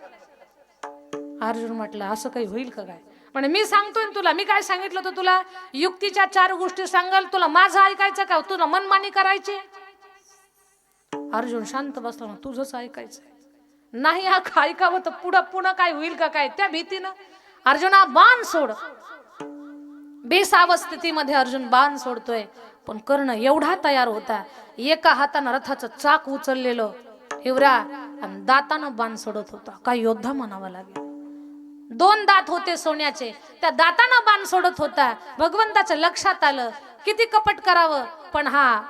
अर्जुन म्हटलं असं काही होईल का काय? म्हणजे मी सांगतोय तुला, मी काय सांगितलं होतं तुला? युक्तीच्या 4 गोष्टी सांगाल, तुला माझं ऐकायचं का? तुला मनमानी करायची? अर्जुन शांत बसला, तुझंच ऐकायचं नाही. ऐकावं तर पुढं काय होईल का काय, त्या भीतीनं अर्जुना बाण सोड. बेसाव स्थितीमध्ये अर्जुन बाण सोडतोय. पण कर्ण एवढा तयार होता, एका हातानं रथाचं चाक उचललेलं हिवरा आणि दातानं बाण सोडत होता. काय योद्धा म्हणावा लागेल. 2 दात होते सोन्याचे, त्या दातानं बाण सोडत होता. भगवंताच्या लक्षात आलं किती कपट करावं, पण हा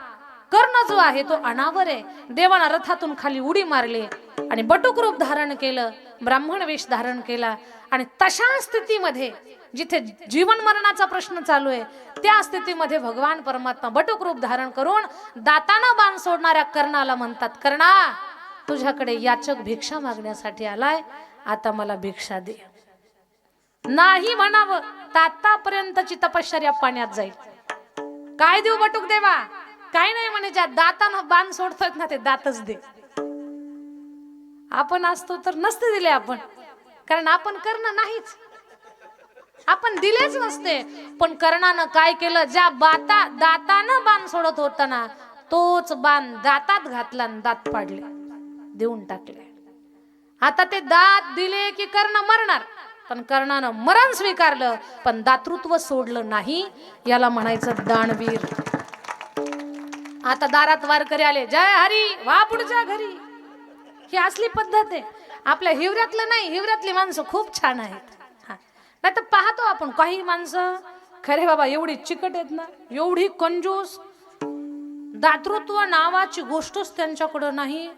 कर्ण जो आहे तो अनावर आहे. देवाना रथातून खाली उडी मारली आणि बटुक रूप धारण केलं, ब्राह्मण वेश धारण केला. आणि तशा स्थितीमध्ये जिथे जीवन मरणाचा प्रश्न चालू आहे, त्या स्थितीमध्ये भगवान परमात्मा बटुक रूप धारण करून दाताना बाण सोडणाऱ्या कर्णाला म्हणतात, कर्णा तुझ्याकडे याचक भिक्षा मागण्यासाठी आलाय, आता मला भिक्षा दे. नाही म्हणावं तर आतापर्यंतची तपश्चर्या पाण्यात जाईल. काय देऊ बटुक देवा? काही नाही म्हणे, ज्या दातानं बाण सोडतात ना ते दातच दे. आपण असतो तर नसते दिले आपण, कारण आपण करणं नाहीच, आपण दिलेच नसते. पण कर्णानं काय केलं, ज्या दातानं बाण सोडत होता ना तोच बाण दातात घातला आणि दात पाडले, देऊन टाकले. आता ते दात दिले की कर्ण मरणार, पण कर्णानं मरण स्वीकारलं पण दातृत्व सोडलं नाही. याला म्हणायचं दानवीर. आता दारात वारकरी आले, जय हरी वा पुढच्या घरी. ही असली पद्धत आहे आपल्या हिवऱ्यातलं नाही. हिवऱ्यातली माणसं खूप छान आहेत. नाही तर पाहतो आपण काही माणसं खरे बाबा एवढी चिकट आहेत ना, एवढी कंजूस, दातृत्व नावाची गोष्टच त्यांच्याकडं नाही.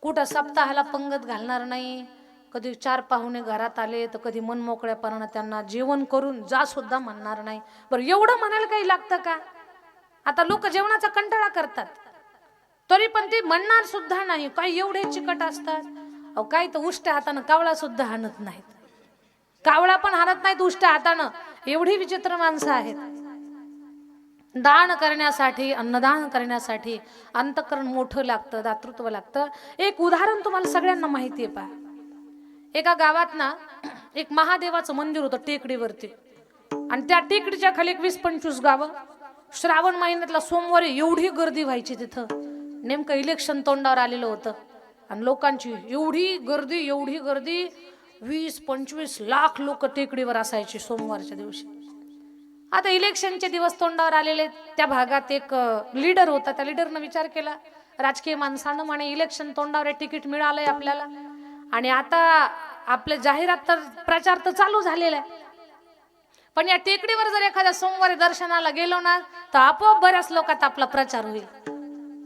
कुठं सप्ताहाला पंगत घालणार नाही. कधी 4 पाहुणे घरात आले तर कधी मन मोकळ्यापणानं त्यांना जेवण करून जा सुद्धा म्हणणार नाही. बरं एवढं म्हणायला काही लागतं का? आता लोक जेवणाचा कंटाळा करतात तरी पण ते म्हणणार सुद्धा नाही. काही एवढे चिकट असतात. अहो काही तर उष्ट्या हातानं कावळा सुद्धा हाणत नाहीत. कावळा पण हाणत नाहीत उष्ट्या हातानं. एवढी विचित्र माणसं आहेत. दान करण्यासाठी, अन्नदान करण्यासाठी अंतःकरण मोठं लागतं, दातृत्व लागतं. एक उदाहरण तुम्हाला सगळ्यांना माहिती आहे पहा. एका गावात ना एक महादेवाचं मंदिर होतं टेकडीवरती, आणि त्या टेकडीच्या खाली 20-25 गावं. श्रावण महिन्यातला सोमवारी एवढी गर्दी व्हायची तिथं. नेमकं इलेक्शन तोंडावर आलेलं होतं आणि लोकांची एवढी गर्दी 20-25 लाख लोक टेकडीवर असायची सोमवारच्या दिवशी. आता इलेक्शनचे दिवस तोंडावर आलेले. त्या भागात एक लीडर होता. त्या लीडरनं विचार केला, राजकीय माणसानं म्हणे इलेक्शन तोंडावर तिकीट मिळालंय आपल्याला, आणि आता आपले जाहिरात तर प्रचार तर चालू झालेला आहे, पण या टेकडीवर जर एखाद्या सोमवारी दर्शनाला गेलो ना तर आपोआप बऱ्याच लोकात आपला प्रचार होईल.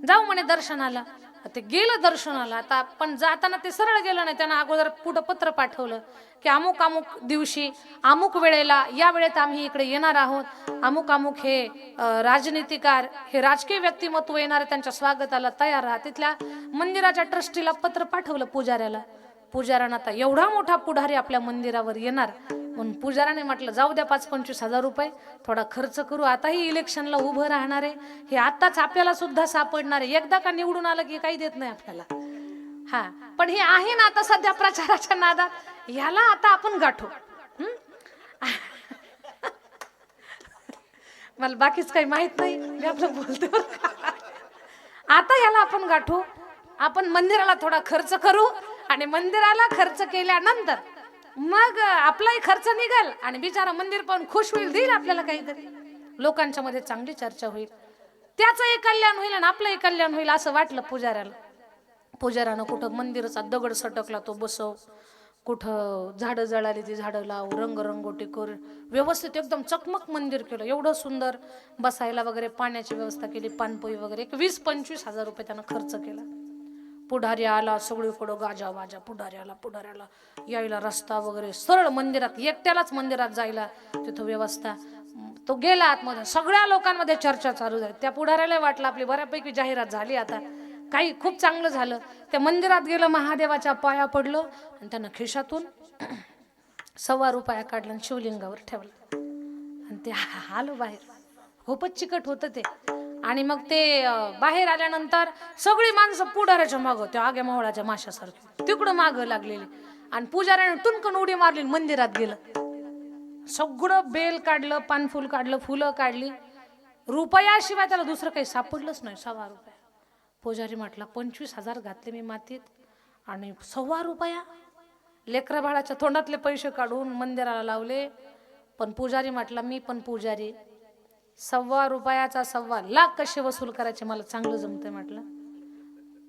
जाऊ म्हणे दर्शनाला. ते गेलं दर्शनाला. आता पण जाताना ते सरळ गेलं नाही, त्यांना अगोदर पुढं पत्र पाठवलं की अमुक अमुक दिवशी अमुक वेळेला या वेळेत आम्ही इकडे येणार आहोत. अमुक अमुक हे राजनीतिकार, हे राजकीय व्यक्तिमत्व येणार, त्यांच्या स्वागताला तयार राहा. तिथल्या मंदिराच्या ट्रस्टीला पत्र पाठवलं पुजाऱ्याला. पुजाऱ्यानं आता एवढा मोठा पुढारी आपल्या मंदिरावर येणार म्हणून पुजाऱ्याने म्हटलं जाऊ द्या 5-25 हजार रुपये थोडा खर्च करू. आताही इलेक्शनला उभं राहणार आहे, हे आताच आपल्याला सुद्धा सापडणार आहे. एकदा का निवडून आलं की काही देत नाही आपल्याला. हा पण हे आहे ना आता सध्या प्रचाराच्या नादात, याला आता आपण गाठू. मला बाकीच काही माहित नाही, मी आपलं बोलते. आता याला आपण गाठू. आपण मंदिराला थोडा खर्च करू आणि मंदिराला खर्च केल्यानंतर मग आपलाही खर्च निघाल आणि बिचारा मंदिर पण खुश होईल, देईल आपल्याला काहीतरी. लोकांच्या मध्ये चांगली चर्चा होईल, त्याचंही कल्याण होईल आणि आपलंही कल्याण होईल असं वाटलं पुजाऱ्याला. पुजाऱ्यानं कुठं मंदिराचा दगड सटकला तो बसव, कुठं झाडं जळाली ती झाडं लाव, रंगरंगोटी कर, व्यवस्थित एकदम चकमक मंदिर केलं. एवढं सुंदर बसायला वगैरे पाण्याची व्यवस्था केली, पानपोई वगैरे. 20-25 हजार रुपये त्यानं खर्च केला. पुढारी आला, सगळीकडं गाजा वाजा, पुढाऱ्याला यायला रस्ता वगैरे सरळ मंदिरात, एकट्यालाच मंदिरात जायला तिथं व्यवस्था. तो गेला आतमध्ये, सगळ्या लोकांमध्ये चर्चा चालू झाली. त्या पुढाऱ्याला वाटलं आपली बऱ्यापैकी जाहिरात झाली, आता काही खूप चांगलं झालं. त्या मंदिरात गेलं, महादेवाच्या पाया पडलं आणि त्यानं खिशातून ₹1.25 काढला आणि शिवलिंगावर ठेवला आणि ते आलं बाहेर. खूपच चिकट होतं ते. आणि मग ते बाहेर आल्यानंतर सगळी माणसं पुढाऱ्याच्या मागं, त्या आग्या मावळाच्या माशासारखी तिकडं मागं लागलेली, आणि पुजाऱ्याने टुनकन उडी मारली, मंदिरात गेलं. सगळं बेल काढलं, पानफुल काढलं, फुलं काढली, रुपयाशिवाय त्याला दुसरं काही सापडलंच नाही. ₹1.25. पुजारी म्हटला 25 हजार घातले मी मातीत आणि ₹1.25. लेकरा बाळाच्या तोंडातले पैसे काढून मंदिराला लावले. पण पुजारी म्हटला मी पण पुजारी, ₹1.25चा 1.25 लाख कसे वसूल करायचे मला चांगलं जमतंय म्हटलं.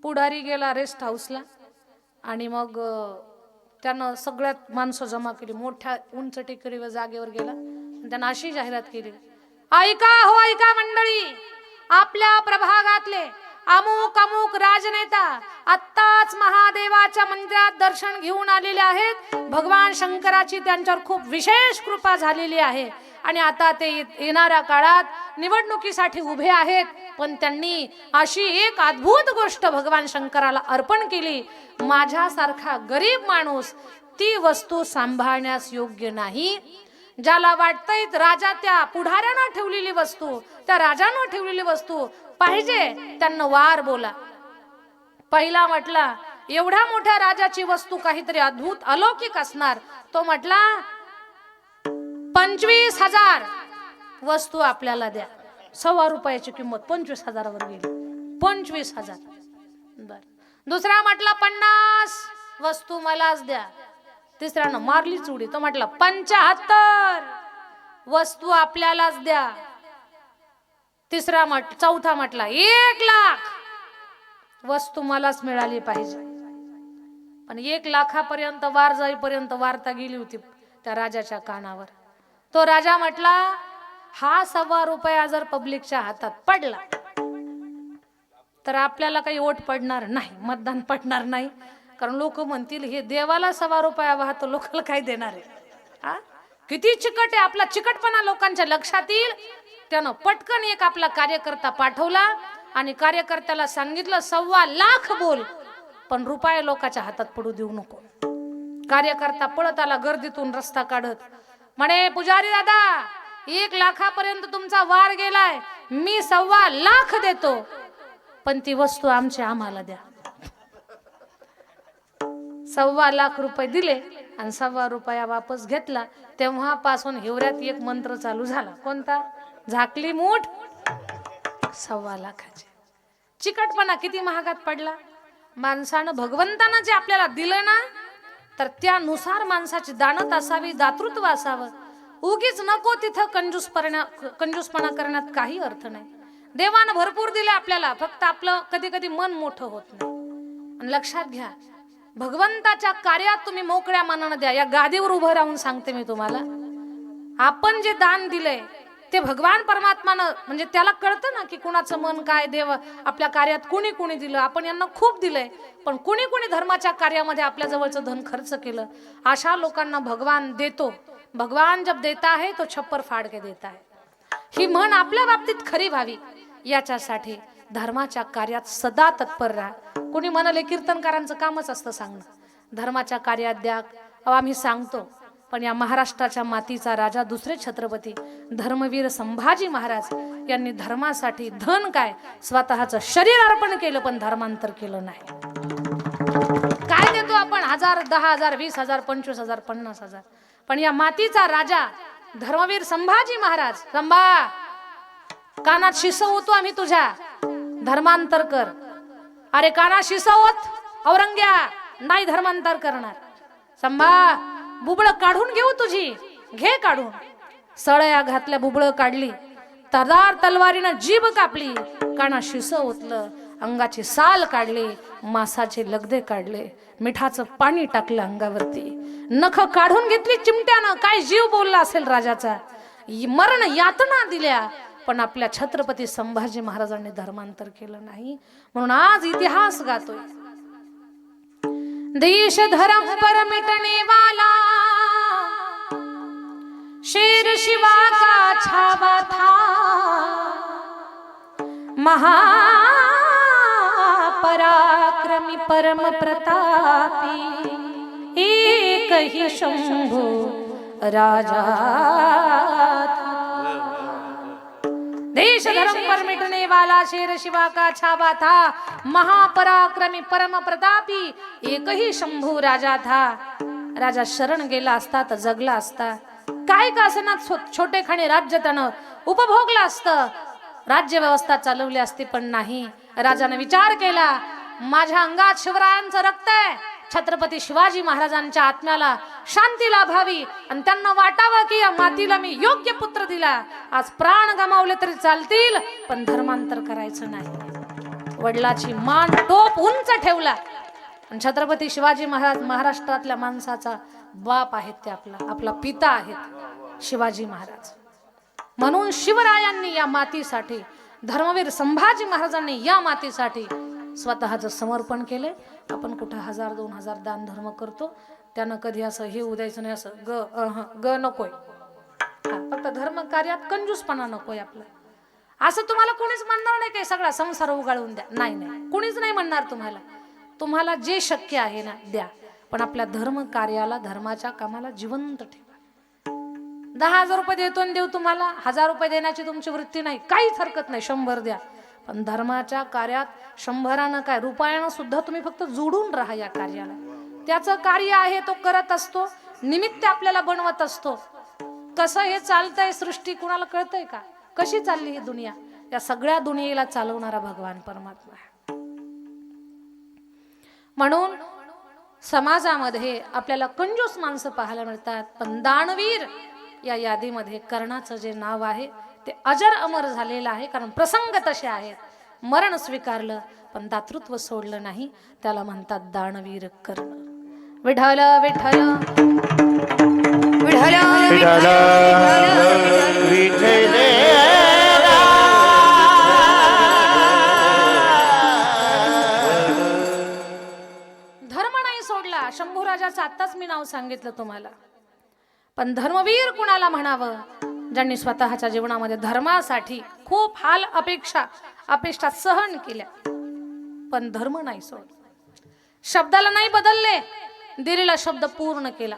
पुढारी गेला रेस्ट हाऊसला आणि मग त्यानं सगळ्यात माणसं जमा केली. मोठ्या उंच टेकडीवर जागेवर गेला आणि त्यानं अशी जाहिरात केली, ऐका मंडळी, आपल्या प्रभागातले अमुक अमुक राजनेता आत्ताच महादेवाच्या मंदिरात दर्शन घेऊन आलेले आहेत. भगवान शंकराची त्यांच्यावर खूप विशेष कृपा झालेली आहे आणि आता ते येणाऱ्या काळात निवडणुकीसाठी उभे आहेत. पण त्यांनी अशी एक अद्भुत गोष्ट भगवान शंकराला अर्पण केली, माझ्यासारखा गरीब माणूस ती वस्तू सांभाळण्यास योग्य नाही. ज्याला वाटतंय राजा त्या पुढाऱ्यानं ठेवलेली वस्तू, त्या राजानं ठेवलेली वस्तू पाहिजे त्यांना वार बोला. पहिला म्हटला एवढ्या मोठ्या राजाची वस्तू काहीतरी अद्भुत अलौकिक असणार. तो म्हटला 25,000 वस्तू आपल्याला द्या. 1.25 रुपयाची किंमत 25,000वर गेली. 25,000. बर. दुसरा म्हटला 50 वस्तू मलाच द्या. तिसऱ्यानं मारली चुडी. तो म्हटला 75 वस्तू आपल्यालाच द्या. चौथा म्हटला 1,00,000 वस्तू मलाच मिळाली पाहिजे. पण 1,00,000पर्यंत वार जाईपर्यंत वार्ता गेली होती त्या राजाच्या कानावर. तो राजा म्हटला हा 1.25 रुपया जर पब्लिकच्या हातात पडला तर आपल्याला काही वोट पडणार नाही, मतदान पडणार नाही. कारण लोक म्हणतील हे देवाला 1.25 रुपया वाहतो, लोकांना काय देणार आहे. किती चिकट आहे. आपला चिकटपणा लोकांच्या लक्षात येईल. त्यानं पटकन एक आपला कार्यकर्ता पाठवला आणि कार्यकर्त्याला सांगितलं 1.25 बोल, पण रुपये लोकांच्या हातात पडू देऊ नको. कार्यकर्ता पळत आला गर्दीतून रस्ता काढत. म्हणे पुजारी दादा 1,00,000पर्यंत तुमचा वार गेलाय, मी 1.25 देतो, पण ती वस्तू आम्हाला द्या. 1.25 रुपये दिले आणि 1.25 रुपया वापस घेतला. तेव्हापासून हिवऱ्यात एक मंत्र चालू झाला. कोणता? झाकली मूठ 1.25. चिकटपणा किती महागात पडला. माणसानं भगवंतानं जे आपल्याला दिलं ना, तर त्यानुसार माणसाची दानत असावी, दातृत्व असावं. उगीच नको तिथं कंजूसपणा करण्यात काही अर्थ नाही. देवानं भरपूर दिले आपल्याला, फक्त आपलं कधी कधी मन मोठं होत नाही. आणि लक्षात घ्या, भगवंताच्या कार्यात तुम्ही मोकळ्या मनानं द्या. या गादीवर उभं राहून सांगते मी तुम्हाला, आपण जे दान दिलंय ते भगवान परमात्मानं, म्हणजे त्याला कळतं ना की कुणाचं मन काय, देव आपल्या कार्यात कुणी कुणी दिलं. आपण यांना खूप दिलंय, पण कुणी कुणी धर्माच्या कार्यामध्ये आपल्या जवळचं धन खर्च केलं. अशा लोकांना भगवान देतो. भगवान जब देता है तो छप्पर फाड़ के देता है. ही म्हण आपल्या बाबतीत खरी व्हावी याच्यासाठी धर्माच्या कार्यात सदा तत्पर राहा. कोणी म्हणाले कीर्तनकारांचं कामच असतं सांगणं, धर्माच्या कार्यात द्या. आम्ही सांगतो, पण या महाराष्ट्राच्या मातीचा राजा दुसरे छत्रपती धर्मवीर संभाजी महाराज यांनी धर्मासाठी धन काय स्वतःचं शरीर अर्पण केलं, पण धर्मांतर केलं नाही. काय देतो आपण 1,000, 10,000, 20,000, 25,000, 50,000, पण या मातीचा राजा धर्मवीर संभाजी महाराज, संभा कानात शिसवतो आम्ही तुझ्या, धर्मांतर कर. अरे कानात शिसवत औरंग्या, नाही धर्मांतर करणार. संभा बुबळ काढून घेऊ तुझी, घे काढून. सळया घातल्या, बुबळ काढली, तदार तलवारीनं जीभ कापली, काना शिस ओतलं, अंगाची साल काढली, मासाचे लगदे काढले, मिठाचं पाणी टाकलं अंगावरती, नख काढून घेतली चिमट्यानं. काय जीव बोलला असेल राजाचा, मरण यातना दिल्या, पण आपल्या छत्रपती संभाजी महाराजांनी धर्मांतर केलं नाही. म्हणून आज इतिहास गातोय. देश धर्म पर मिटने वाला शेर शिवा का छावा था, महापराक्रमी परम प्रतापी, एक ही शंभू राजा था. देश धर्म पर मिटने वाला शेर शिवा का छावा था, महापराक्रमी परम प्रतापी, एक ही शंभू राजा था. राजा शरण गेला असता तर जगला असता. काय का असना छोटे खाणे राज्य त्यानं उपभोगलं असतं, राज्य व्यवस्था चालवली असती, पण नाही. राजाने विचार केला, माझ्या अंगात शिवरायांचं रक्त आहे, छत्रपती शिवाजी महाराजांच्या आत्म्याला शांती लाभावी आणि त्यांना वाटावं की या मातीला मी योग्य पुत्र दिला. आज प्राण गमावले तरी चालतील, पण धर्मांतर करायचं नाही. वडिलाची मान टोप उंच ठेवला. छत्रपती शिवाजी महाराज महाराष्ट्रातल्या माणसाचा बाप आहेत, ते आपला पिता आहेत शिवाजी महाराज. म्हणून शिवरायांनी या मातीसाठी, धर्मवीर संभाजी महाराजांनी या मातीसाठी स्वतःचं समर्पण केले. आपण कुठं 1,000, 2,000 दान धर्म करतो, त्यानं कधी असं हे उद्यायचं नाही, असं ग नकोय. फक्त धर्म कार्यात कंजूसपणा नकोय आपलं. असं तुम्हाला कोणीच म्हणणार नाही काही सगळा संसार उगाळून द्या, नाही नाही, कोणीच नाही म्हणणार तुम्हाला. तुम्हाला जे शक्य आहे ना द्या, पण आपल्या धर्म कार्याला, धर्माच्या कामाला जिवंत ठेवा. 10,000 रुपये देतो आणि देऊ तुम्हाला, 1,000 रुपये देण्याची तुमची वृत्ती नाही, काहीच हरकत नाही, 100 द्या. पण धर्माच्या कार्यात 100 काय रुपयानं सुद्धा तुम्ही फक्त जोडून राहा या कार्याला. त्याचं कार्य आहे तो करत असतो, निमित्त आपल्याला बनवत असतो. कसं हे चालतंय सृष्टी कुणाला कळतंय का? कशी चालली ही दुनिया? या सगळ्या दुनियेला चालवणारा भगवान परमात्मा आहे. म्हणून समाजामध्ये आपल्याला कंजूस माणसं पाहायला मिळतात, पण दानवीर या यादीमध्ये कर्णाचं जे नाव आहे ते अजर अमर झालेलं आहे. कारण प्रसंग तसे आहेत, मरण स्वीकारलं पण दातृत्व सोडलं नाही, त्याला म्हणतात दानवीर कर्ण. विठ्ठल विठ्ठल विठ्ठल विठ्ठल विठ्ठल धर्म नाही सोडला. शंभू राजाचं आत्ताच मी नाव सांगितलं तुम्हाला. पण धर्मवीर कुणाला म्हणावं? ज्यांनी स्वतःच्या जीवनामध्ये धर्मासाठी खूप हाल अपेक्षा सहन केल्या, पण धर्म नाही सोडला. शब्दाला नाही बदलले, दिलेला शब्द पूर्ण केला.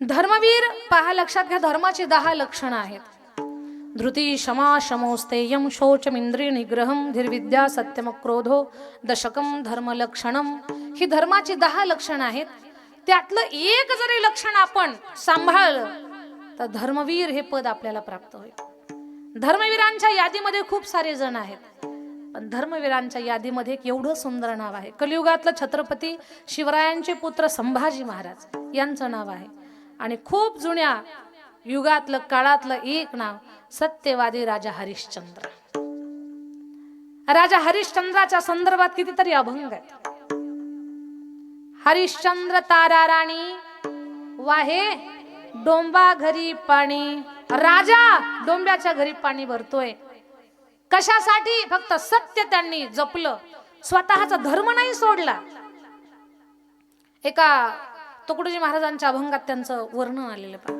धर्मवीर पहा, लक्षात घ्या, धर्माची 10 लक्षणं आहेत. धृती क्षमा शमोस्तेयम शौचमिंद्रिय निग्रहम धीर्विद्या सत्यम क्रोधो दशकम धर्मलक्षणम. ही धर्माची 10 लक्षणं आहेत. त्यातलं एक जरी लक्षण आपण सांभाळलं तर धर्मवीर हे पद आपल्याला प्राप्त होईल. धर्मवीरांच्या यादीमध्ये खूप सारे जण आहेत, पण धर्मवीरांच्या यादीमध्ये एक एवढं सुंदर नाव आहे. कलियुगातलं छत्रपती शिवरायांचे पुत्र संभाजी महाराज यांचं नाव आहे. आणि खूप जुन्या युगातलं काळातलं एक नाव सत्यवादी राजा हरिश्चंद्र. राजा हरिश्चंद्राच्या संदर्भात कितीतरी अभंग आहेत. हरिश्चंद्र तारा राणी वाहे डोंबा घरी पाणी. राजा डोंब्याच्या घरी पाणी भरतोय. कशासाठी? फक्त सत्य त्यांनी जपलं, स्वतःचा धर्म नाही सोडला. एका तुकडोजी महाराजांच्या अभंगात त्यांचं वर्णन आलेलं पहा.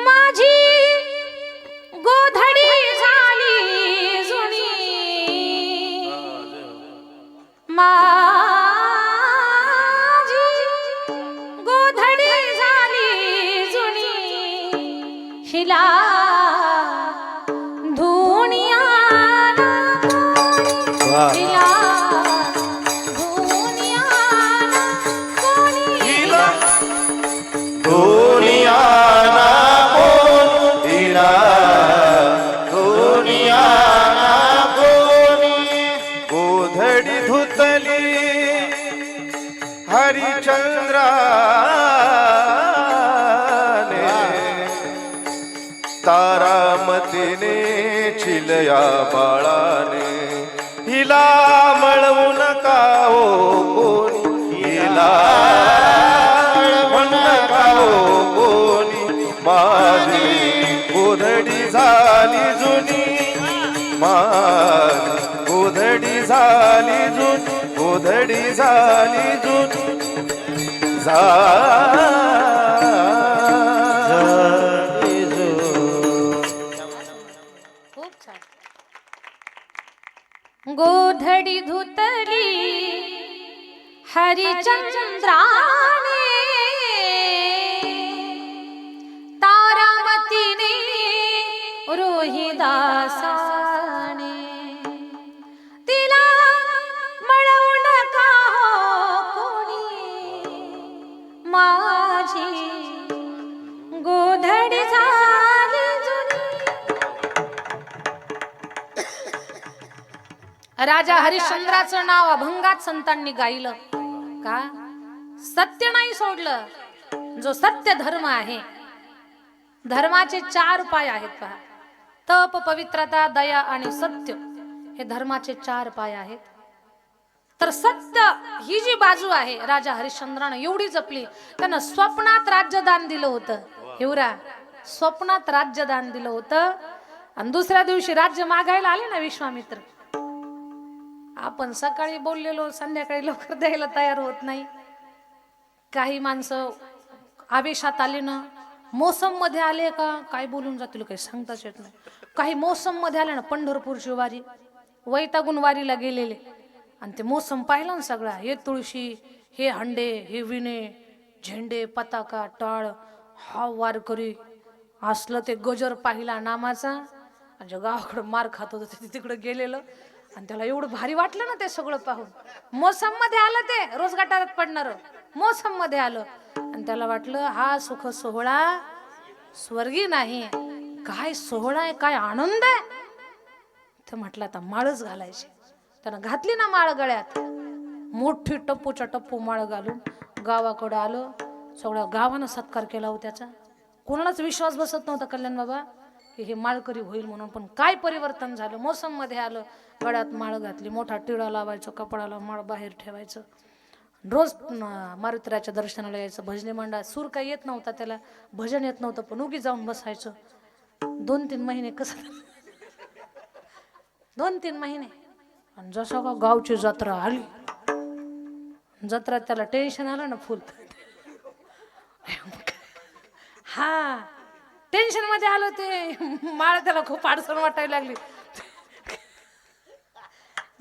माझी गोधडी झाली जुनी, माझी गोधडी झाली जुनी, हिला धुनिया हिला धुनिया दुनिया ना कोणीला, दुनिया ना कोणी. गोधडी धुतली हरिचंद्राने, तारामतीने चिलया बाळाने. हिला मळवू नका हो कोणी, हिला माझी गोधडी झाली जुनी, माझी गोधडी झाली जुनी, गोधडी झाली जुनी खूप छान. गोधडी धुतली हरिचंद्राने, तारामतीने रोहिदासाने. तिला मळवू नका हो कोणी, माझी गोधडी झाली जुनी. राजा हरिश्चंद्राचं नाव अभंगात संतांनी गायलं का? सत्य नाही सोडलं. जो सत्य धर्म आहे, धर्माचे 4 पाय आहेत पहा. तप, पवित्रता, दया आणि सत्य हे धर्माचे 4 पाय आहेत. तर सत्य ही जी बाजू आहे, राजा हरिश्चंद्रानं एवढी जपली. त्यानं स्वप्नात राज्यदान दिलं होतं. हिवरा स्वप्नात राज्यदान दिलं होतं. आणि दुसऱ्या दिवशी राज्य मागायला आले ना विश्वामित्र. आपण सकाळी बोललेलो संध्याकाळी लवकर द्यायला तयार होत नाही. काही माणसं आवेशात आले ना, मोसम मध्ये आले का काय बोलून जातील काही सांगताच येत नाही. काही मोसम मध्ये आले ना, पंढरपूरची वारी वैतागून वारीला गेलेले, आणि ते मोसम पाहिला ना सगळा, हे तुळशी, हे हंडे, हे विणे, झेंडे पताका टाळ हा वारकरी असलं ते गजर पाहिला नामाचा. आणि जे गावाकडं मार खात होतं ते तिकडं गेलेलं आणि त्याला एवढं भारी वाटलं ना ते सगळं पाहून. मोसम मध्ये आलं ते रोज गटारात पडणार मोसम मध्ये आलं आणि त्याला वाटलं हा सुख सोहळा स्वर्गी नाही, काय सोहळा आहे, काय आनंद आहे. तर म्हटलं आता माळच घालायची. त्यानं घातली ना माळ गळ्यात, मोठी टप्पूच्या टप्पू माळ घालून गावाकडं आलं. सगळ्या गावानं सत्कार केला हो त्याचा. कोणालाच विश्वास बसत नव्हता कल्याण बाबा की हे माळकरी होईल म्हणून. पण काय परिवर्तन झालं, मोसम मध्ये आलं, गळ्यात माळ घातली, मोठा टिळा लावायचं, कपडाला माळ बाहेर ठेवायचं, रोज मारुतीराच्या दर्शनाला यायचं. भजनी मंडळात सूर काही येत नव्हता त्याला, भजन येत नव्हतं, पण उगी जाऊन बसायचं. 2-3 महिने कसं 2-3 महिने. आणि जसं का गावची जत्रा आली, जत्रा त्याला टेन्शन आलं ना फुल. हा टेन्शन मध्ये आलो ते माळ त्याला खूप अडचण वाटायला लागली.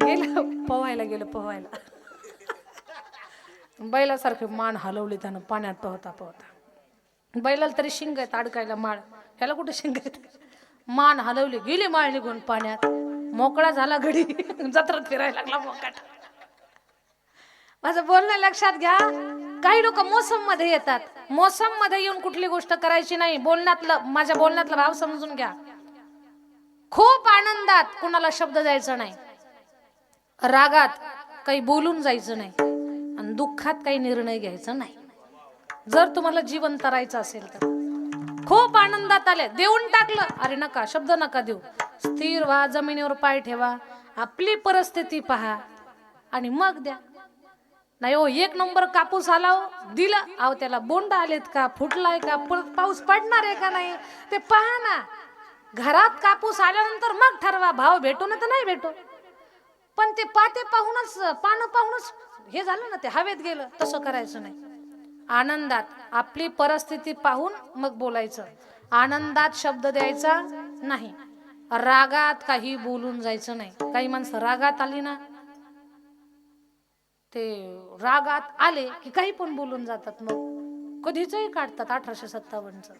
गेलं पोहायला बैलासारखे मान हलवली त्यानं पाण्यात पोहता पोहता. बैलाला तरी शिंग आहेत अडकायला, माळ ह्याला कुठे शिंग आहेत. मान हलवली, गेली माळ निघून पाण्यात, मोकळा झाला घडी. जत्रात फिरायला लागला मोकाट. माझं बोलणं लक्षात घ्या. काही लोक मोसम मध्ये येतात, मोसम मध्ये येऊन कुठली गोष्ट करायची नाही. माझ्या बोलण्यातला भाव समजून घ्या. खूप आनंदात कुणाला शब्द द्यायचा नाही, रागात काही बोलून जायचं नाही, आणि दुःखात काही निर्णय घ्यायचा नाही. जर तुम्हाला जीवन तरायचं असेल तर खूप आनंदात आले, देऊन टाकलं, अरे नका, शब्द नका देऊ. स्थिर व्हा, जमिनीवर पाय ठेवा, आपली परिस्थिती पहा आणि मग द्या. नाही हो, 1 नंबर कापूस आला हो, दिलं, अहो त्याला बोंड आलेत का, फुटलाय का, पाऊस पडणार आहे का नाही ते पहा ना. घरात कापूस आल्यानंतर मग ठरवा, भाव भेटू ना तर नाही भेटू. पण ते पाते पाहूनच, पानं पाहूनच हे झालं ना, ते हवेत गेलं. तसं करायचं नाही. आनंदात आपली परिस्थिती पाहून मग बोलायचं, आनंदात शब्द द्यायचा नाही, रागात काही बोलून जायचं नाही. काही माणसं रागात आली ना, ते रागात आले की काही पण बोलून जातात. मग कधीचही काढतात 1857चं,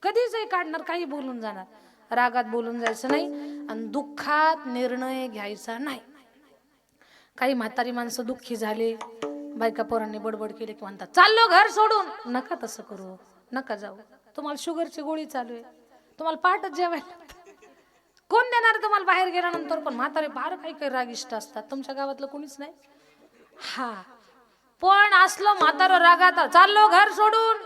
कधीचही काढणार, काही बोलून जाणार. रागात बोलून जायचं नाही आणि दुःखात निर्णय घ्यायचा नाही. काही म्हातारी माणसं दुःखी झाले, बायका पोरांनी बडबड केली की म्हणतात चाललो घर सोडून. नका तसं करू, नका जाऊ. तुम्हाला शुगरची गोळी चालू आहे, तुम्हाला पाठच जेवायला कोण देणार तुम्हाला बाहेर गेल्यानंतर. पण म्हातारे फार काही रागिष्ट असतात. तुमच्या गावातलं कोणीच नाही. हा पण असलं म्हातारं रागात, चाललो घर सोडून.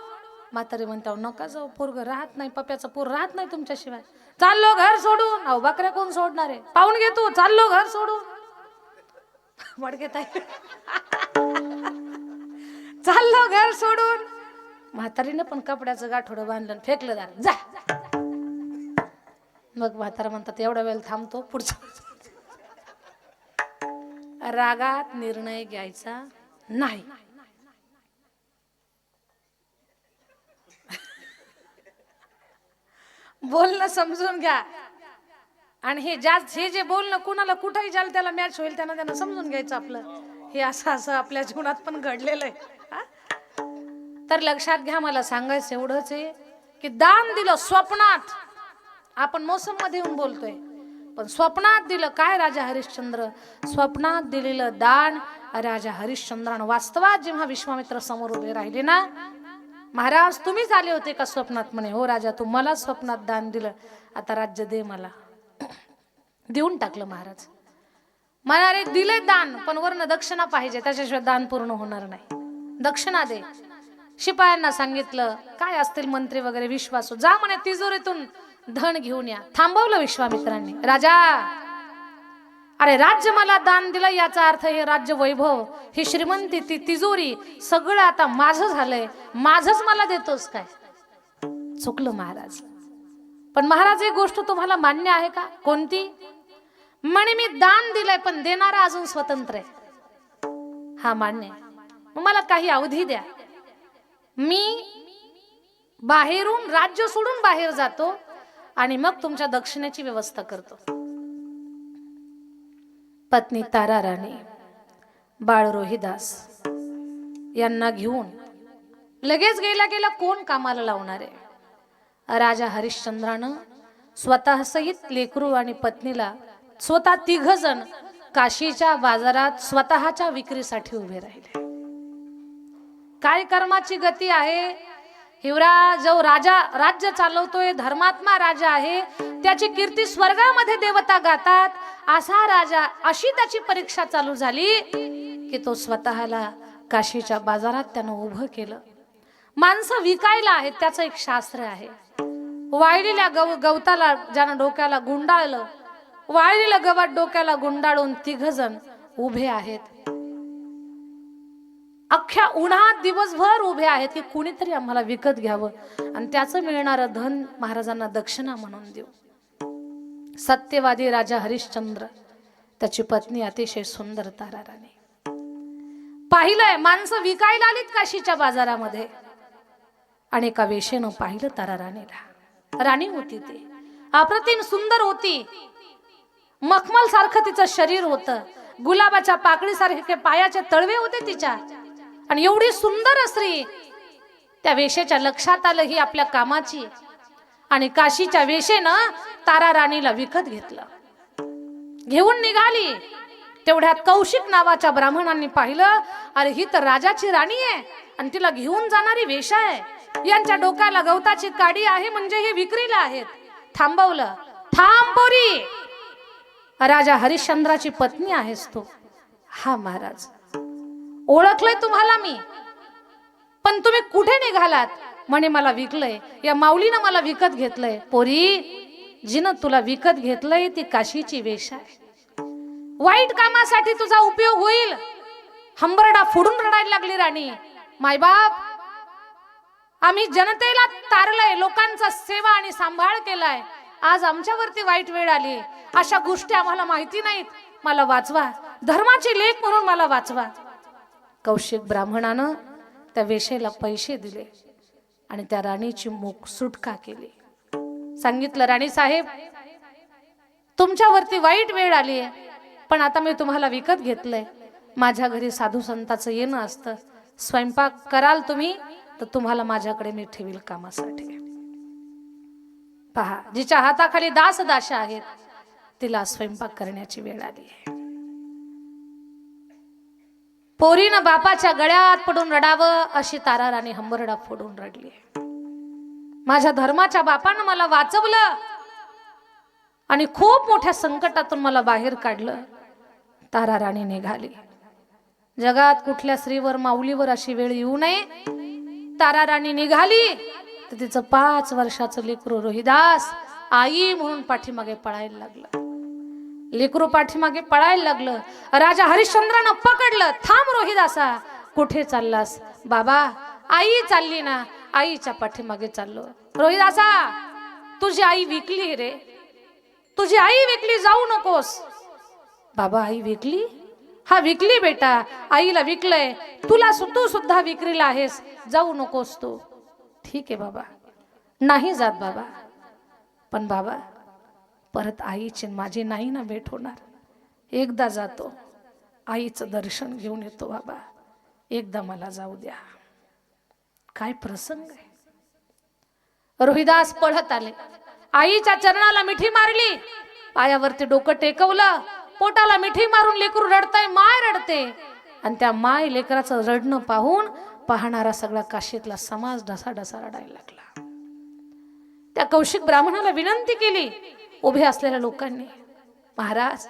म्हातारे म्हणतात नका जाऊ, पोरग राहत नाही, पप्याचं पोर राहत नाही तुमच्याशिवाय. चाललो घर सोडून. अहो बकऱ्या कोण सोडणार आहे, पाहून घे तू, चाललो घर सोडून. मडकेत चाललो घर सोडून. म्हातारीनं पण कपड्याचं गाठोडं बांधलं, फेकलं दार, जा. मग म्हातारा म्हणतात एवढा वेळ थांबतो, पुढचं. रागात निर्णय घ्यायचा नाही. बोलणं समजून घ्या. आणि हे जे बोलणं कुणाला कुठेही जाल त्याला मॅच होईल, त्यांना समजून घ्यायचं आपलं. हे असं आपल्या जीवनात पण घडलेलं आहे. तर लक्षात घ्या, मला सांगायचं एवढंच आहे की दान दिलं स्वप्नात. आपण मोसम मध्ये येऊन बोलतोय, पण स्वप्नात दिलं काय. राजा हरिश्चंद्र स्वप्नात दिलेलं दान राजा हरिश्चंद्रानं वास्तवात जेव्हा विश्वामित्र समोर उभे राहिले ना, महाराज तुम्हीच आले होते का स्वप्नात. म्हणे हो राजा, तू मला स्वप्नात दान दिलं, आता राज्य दे मला. देऊन टाकलं महाराज. म्हणाले दिले दान, पण वरनं दक्षिणा पाहिजे, त्याच्याशिवाय दान पूर्ण होणार नाही. दक्षिणा दे. शिपायांना सांगितलं काय असतील मंत्री वगैरे विश्वासू, जा म्हणे तिजोरीतून धन घेऊन या. थांबवलं विश्वामित्रांनी. राजा, अरे राज्य मला दान दिलं, याचा अर्थ हे राज्य वैभव, ही श्रीमंती, ती तिजोरी सगळं आता माझं झालंय, माझंच मला देतोस काय. चुकलं महाराज. पण महाराज एक गोष्ट तुम्हाला मान्य आहे का. कोणती. म्हणे मी दान दिलंय पण देणारा अजून स्वतंत्र आहे. हा मान्य. मग मला काही अवधी द्या, मी बाहेरून राज्य सोडून बाहेर जातो आणि मग तुमच्या दक्षिणेची व्यवस्था करतो. पत्नी तारा राणी, बाळ रोहिदास यांना घेऊन लगेच गेला गेला कोण कामाला लावणार आहे? राजा हरिश्चंद्रानं स्वतः सहित लेकरू आणि पत्नीला स्वतः 3 जण काशीच्या बाजारात स्वतःच्या विक्रीसाठी उभे राहिले. काय कर्माची गती आहे? हिवरा जो राजा राज्य चालवतोय, धर्मात्मा राजा आहे, त्याची कीर्ती स्वर्गामध्ये देवता गातात. असा राजा, अशी त्याची परीक्षा चालू झाली की तो स्वतःला काशीच्या बाजारात त्यानं उभं केलं. माणसं विकायला आहेत, त्याचं एक शास्त्र आहे. वाळलेल्या गवताला ज्यानं डोक्याला गुंडाळलं, वाळलेलं गवत डोक्याला गुंडाळून 3 जण उभे आहेत. अख्ख्या उन्हात दिवसभर उभे आहेत की कुणीतरी आम्हाला विकत घ्यावं आणि त्याचं मिळणारं धन महाराजांना दक्षिणा म्हणून देऊ. सत्यवादी राजा हरिश्चंद्र, त्याची पत्नी अतिशय सुंदर ताराराणी. पाहिलंय माणसं विकायला आलीत काशीच्या बाजारामध्ये आणि एका वेशेनं पाहिलं ताराराणीला. राणी होती ती, अप्रतिम सुंदर होती. मखमल सारखं तिचं शरीर होतं, गुलाबाच्या पाकळीसारखे पायाचे तळवे होते तिच्या. आणि एवढी सुंदर स्त्री, त्या वेशेच्या लक्षात आलं ही आपल्या कामाची. आणि काशीच्या वेशेनं ताराराणीला विकत घेतलं, घेऊन निघाली. तेवढ्यात कौशिक नावाच्या ब्राह्मणांनी पाहिलं, अरे ही तर राजाची राणी आहे आणि तिला घेऊन जाणारी वेश्या आहे. यांच्या डोक्याला गवताची काडी आहे, म्हणजे हे विक्रीला आहेत. थांबवलं. थांब पोरी, राजा हरिश्चंद्राची पत्नी आहेस तू? हा महाराज, ओळखलंय तुम्हाला मी, पण तुम्ही कुठे निघालात? म्हणे मला विकलंय, या माऊलीनं मला विकत घेतलंय. पोरी, जिनं तुला विकत घेतलंय ती काशीची वेश्या आहे. वाईट कामासाठी तुझा उपयोग होईल. हंबरडा फोडून रडायला लागली राणी. मायबाप, आम्ही जनतेला तारलंय, लोकांचा सेवा आणि सांभाळ केलाय, आज आमच्यावरती वाईट वेळ आली. अशा गोष्टी आम्हाला माहिती नाहीत, मला वाचवा, धर्माची लेख म्हणून मला वाचवा. कौशिक ब्राह्मणानं त्या वेशेला पैसे दिले आणि त्या राणीची मूक सुटका केली. सांगितलं, राणी साहेब, तुमच्यावरती वाईट वेळ आली आहे, पण आता मी तुम्हाला विकत घेतलंय. माझ्या घरी साधू संतांचं येणं असतं, स्वयंपाक कराल तुम्ही तर तुम्हाला माझ्याकडे मी ठेवील कामासाठी. पहा, जिच्या हाताखाली दास दाशा आहेत तिला स्वयंपाक करण्याची वेळ आली आहे. पोरीनं बापाच्या गळ्यात पडून रडावं अशी ताराराणी हंबरडा फोडून रडली. माझ्या धर्माच्या बापानं मला वाचवलं आणि खूप मोठ्या संकटातून मला बाहेर काढलं. ताराराणी निघाली. जगात कुठल्या स्त्रीवर, माऊलीवर अशी वेळ येऊ नये. ताराराणी निघाली तर तिचं 5 वर्षाचं लेकरू रोहिदास आई म्हणून पाठीमागे पळायला लागलं. लेकरू पाठीमागे पळायला लागलं. राजा हरिश्चंद्रानं पकडलं. थांब रोहिदासा, कुठे चाललास? बाबा, आई चालली ना, आईच्या पाठीमागे चाललो. रोहिदासा, तुझी आई विकली रे, तुझी आई विकली, जाऊ नकोस. बाबा, आई विकली? हा, विकली बेटा, आईला विकलंय. तू सुद्धा विक्रीला आहेस, जाऊ नकोस तू. ठीक आहे बाबा, नाही जात बाबा, पण बाबा परत आईची माझी नाही ना भेट होणार. एकदा जातो, आईचं दर्शन घेऊन येतो बाबा, एकदा मला जाऊ द्या. काय प्रसंग आहे. रोहिदास पळत आले, आईच्या चरणाला मिठी मारली, पायावरती डोकं टेकवलं, पोटाला मिठी मारून लेकरू रडतंय, माय रडते. आणि त्या माय लेकराचं रडणं पाहून पाहणारा सगळा काशीतला समाज ढसाढसा रडायला लागला. त्या कौशिक ब्राह्मणाला विनंती केली उभे असलेल्या लोकांनी, महाराज,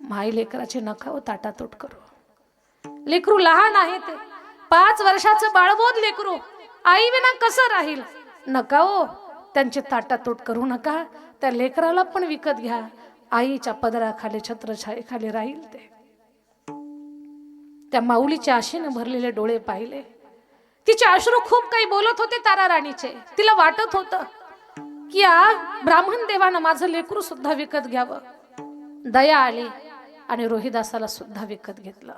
माई लेकराची नका हो ताटातूट करू. लेकरू लहान आहे, ते 5 वर्षाचं बाळबोध लेकरू, आई विना कसं राहील? नका हो, त्यांची ताटातूट करू नका. त्या लेकराला पण विकत घ्या, आईच्या पदराखाली छत्रछायेखाली राहील ते. त्या माऊलीच्या आशेने भरलेले डोळे पाहिले. तिचे अश्रू खूप काही बोलत होते ताराराणीचे. तिला वाटत होतं की या ब्राह्मण देवानं माझं लेकरू सुद्धा विकत घ्यावं. दया आली आणि रोहिदासाला सुद्धा विकत घेतलं.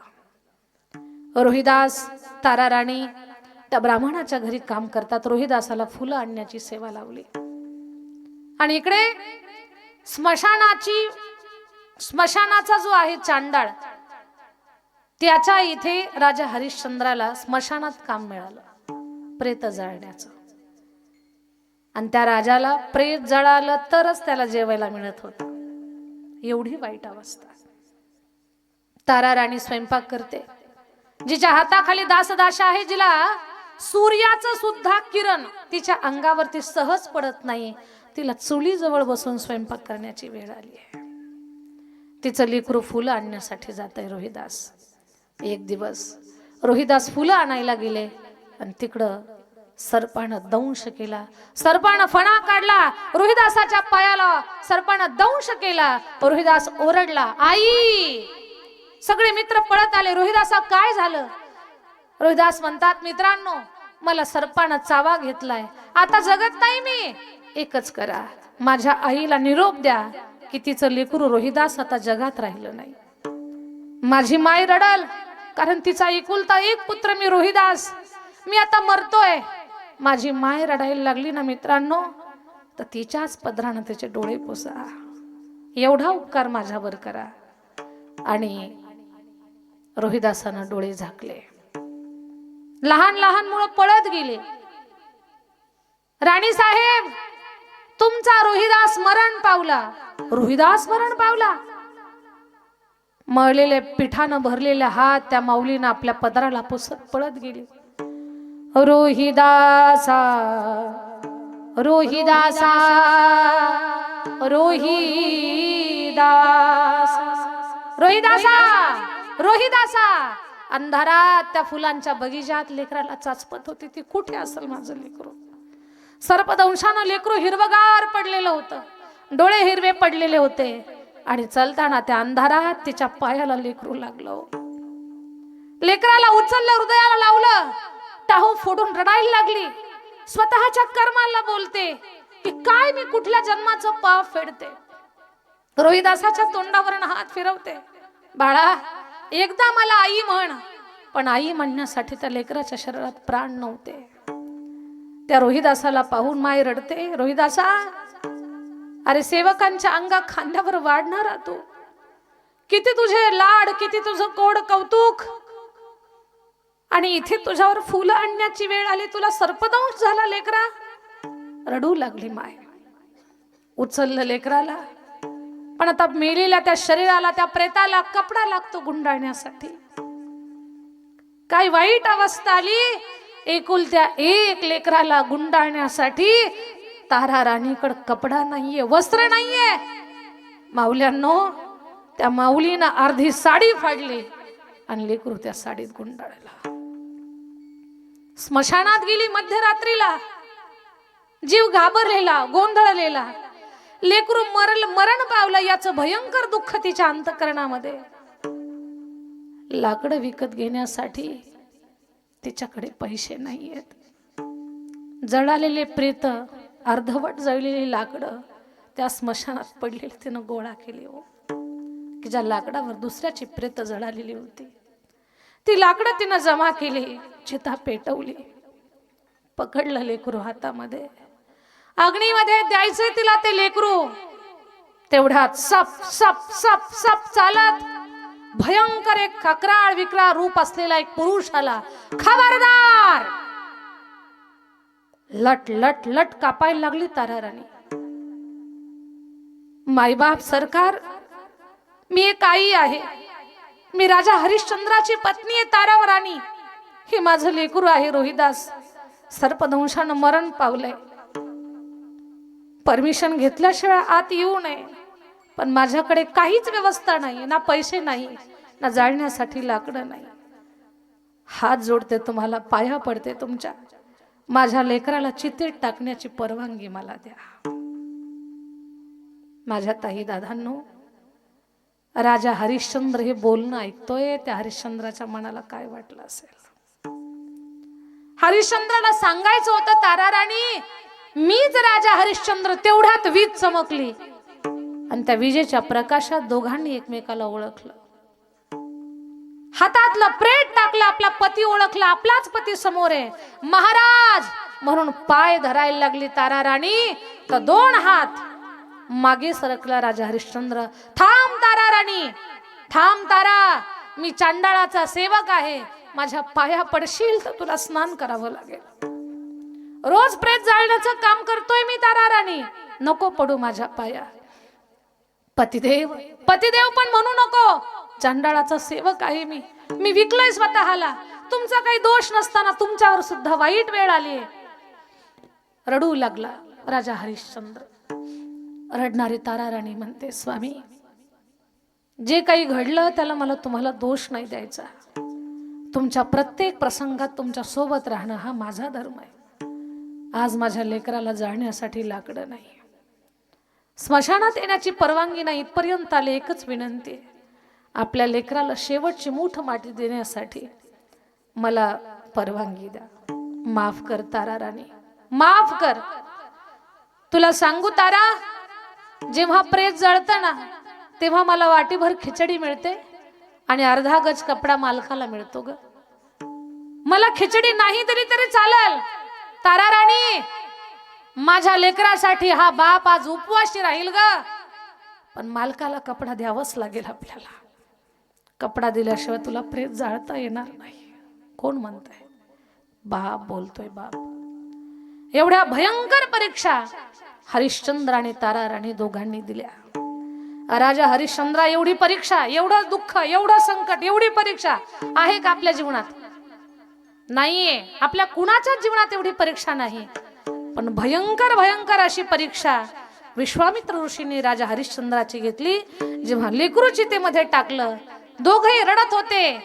रोहिदास, ताराराणी त्या ब्राह्मणाच्या घरी काम करतात. रोहिदासाला फुलं आणण्याची सेवा लावली. आणि इकडे स्मशानाचा जो आहे चांडाळ, त्याच्या इथे राजा हरिश्चंद्राला स्मशानात काम मिळालं. प्रेत जळण्याचं. आणि त्या राजाला प्रेत जळालं तरच त्याला जेवायला मिळत होतं. एवढी वाईट अवस्था. तारा राणी स्वयंपाक करते. जिच्या हाताखाली दासदाशा आहे, जिला सूर्याचं सुद्धा किरण तिच्या अंगावरती सहज पडत नाही, तिला चुलीजवळ बसून स्वयंपाक करण्याची वेळ आली आहे. तिचं लेकरू फुलं आणण्यासाठी जात आहे रोहिदास. एक दिवस रोहिदास फुलं आणायला गेले आणि तिकडं सर्पानं दंश केला. सर्पानं फणा काढला रोहिदासाच्या पायाला, सर्पानं दंश केला. रोहिदास ओरडला, आई! सगळे मित्र पळत आले. रोहिदासा काय झालं? रोहिदास म्हणतात, मित्रांनो, मला सर्पानं चावा घेतलाय, आता जगत नाही मी. एकच करा, माझ्या आईला निरोप द्या की तिचं लेकरू रोहिदास आता जगात राहिलं नाही. माझी माय रडल, कारण तिचा एकुलता एक पुत्र मी रोहिदास, मी आता मरतोय. माझी माय रडायला लागली ना मित्रांनो, तर तिच्याच पदरानं तिचे डोळे पुसा. एवढा उपकार माझ्यावर करा. आणि रोहिदासानं डोळे झाकले. लहान लहान मुलं पळत गेले. राणी साहेब, तुमचा रोहिदास मरण पावला. रोहिदास मरण पावला. मळलेले पिठानं भरलेले हात त्या माऊलीनं आपल्या पदराला पुसत पळत गेली. रोहिदासा, रोहिदासा, रोहिदासा, रोहिदासा, रोहिदासा. अंधारात त्या फुलांच्या बगीचात लेकराला चाचपत होती. ती कुठे असेल माझं लेकरू? सर्पदंशानं लेकरू हिरवगार पडलेलं होतं, डोळे हिरवे पडलेले होते. आणि चलताना त्या अंधारात तिच्या पायाला लेकरू लागलं. लेकराला उचललं, हृदयाला लावलं, टाहू फोडून रडायला लागली. स्वतःच्या कर्माला बोलते की काय मी कुठल्या जन्माचं पाप फेडते. रोहिदासाच्या तोंडावरून हात फिरवते. बाळा, एकदा मला आई म्हण. पण आई म्हणण्यासाठी त्या लेकराच्या शरीरात प्राण नव्हते. त्या रोहिदासाला पाहून माय रडते. रोहिदासा, अरे सेवकांच्या अंगा खांद्यावर वाढणारा तू, किती तुझे लाड, किती तुझं कोड कौतुक, आणि इथे तुझ्यावर फुलं आणण्याची वेळ आली, तुला सर्पदंश झाला लेकरा. रडू लागली माय. उचललं लेकराला. पण आता मेलेल्या त्या शरीराला, त्या प्रेताला कपडा लागतो गुंडाळण्यासाठी. काय वाईट अवस्था आली. एकुलत्या एक लेकराला गुंडाळण्यासाठी तारा राणीकडे कपडा नाहीये, वस्त्र नाहीये. माऊल्यांनो, त्या माऊलीनं अर्धी साडी फाडली आणि लेकरू त्या साडीत गुंडाळला. स्मशानात गेली मध्यरात्रीला. जीव घाबरलेला, गोंधळलेला. लेकरू मरण पावलं याचं भयंकर दुःख तिच्या अंतःकरणामध्ये. लाकडं विकत घेण्यासाठी तिच्याकडे पैसे नाहीयेत. जळालेले प्रेत, अर्धवट जळलेली लाकडं त्या स्मशानात पडलेली तिनं गोळा केली. हो, की ज्या लाकडावर दुसऱ्याची प्रेत जळालेली होती, ती लाकडं तिनं जमा केली, चिता पेटवली. पकडलं लेकरू हातामध्ये. अग्नीमध्ये द्यायचे तिला ते लेकरू. तेवढ्यात सप सप सप सप चालत भयंकर एक खकराळ विक्राळ रूप असलेला एक पुरुष आला. खबरदार! लट लट लट कापायला लागली तारा राणी. मायबाप सरकार, मी एक आई आहे. मी राजा हरिश्चंद्राची पत्नी आहे तारा राणी. हे माझं लेकरू आहे रोहिदास, सर्पदंशानं मरण पावलंय. परमिशन घेतल्याशिवाय आत येऊ नये. पण माझ्याकडे काहीच व्यवस्था नाही, ना पैसे नाही, ना जाळण्यासाठी लाकडं नाही. हात जोडते तुम्हाला, पाया पडते तुमच्या. माझ्या लेकराला चितेत टाकण्याची परवानगी मला द्या. माझ्या ताई दादांनो, राजा हरिश्चंद्र हे बोलणं ऐकतोय. त्या हरिश्चंद्राच्या मनाला काय वाटलं असेल? हरिश्चंद्राला सांगायचं होतं, तारा राणी मीच राजा हरिश्चंद्र. तेवढ्यात वीज चमकली आणि त्या विजेच्या प्रकाशात दोघांनी एकमेकाला ओळखलं. हातातलं प्रेत टाकलं, आपला पती ओळखला. आपलाच पती समोर आहे. महाराज म्हणून पाय धरायला लागली तारा राणी, तर दोन हात मागे सरकला राजा हरिश्चंद्र. थांब तारा राणी, थांब तारा, मी चांडाळाचा सेवक आहे. माझ्या पाया पडशील तर तुला स्नान करावं लागेल. रोज प्रेत जाळण्याचं काम करतोय मी तारा राणी, नको पडू माझ्या पाया. पतिदेव पतिदेव पण म्हणू नको, चंडाळाचा सेवक आहे मी विकलोय स्वतःला. तुमचा काही दोष नसताना तुमच्यावर सुद्धा वाईट वेळ आली. रडू लागला राजा हरिश्चंद्र. रडणारी तारा राणी म्हणते, स्वामी जे काही घडलं त्याला मला तुम्हाला दोष नाही द्यायचा. तुमच्या प्रत्येक प्रसंगात तुमच्या सोबत राहणं हा माझा धर्म आहे. आज माझ्या लेकराला जाळण्यासाठी लाकडं नाही, स्मशानात येण्याची परवानगी नाही, इथपर्यंत आले. एकच विनंती आहे, आपल्या लेकराला शेवटची मूठ माती देण्यासाठी मला परवानगी द्या. माफ कर तारा राणी, माफ कर. तुला सांगू तारा, जेव्हा प्रेत जळतं ना तेव्हा मला वाटीभर खिचडी मिळते आणि अर्धा गज कपडा मालकाला मिळतो ग. मला खिचडी नाही दिली तरी चालेल तारा राणी, माझ्या लेकरासाठी हा बाप आज उपवाशी राहील ग, पण मालकाला कपडा द्यावाच लागेल आपल्याला. कपडा दिल्याशिवाय तुला प्रेत जाळता येणार नाही. कोण म्हणतंय? बाप बोलतोय, बाप. एवढ्या भयंकर परीक्षा हरिश्चंद्र आणि तारा राणी दोघांनी दिल्या. राजा हरिश्चंद्रा, एवढी परीक्षा, एवढं दुःख, एवढं संकट, एवढी परीक्षा आहे का आपल्या जीवनात? नाहीये. आपल्या कुणाच्याच जीवनात एवढी परीक्षा नाही. पण भयंकर भयंकर अशी परीक्षा विश्वामित्र ऋषींनी राजा हरिश्चंद्राची घेतली. जेव्हा लेकरू चितेमध्ये टाकलं, दोघेही रडत होते,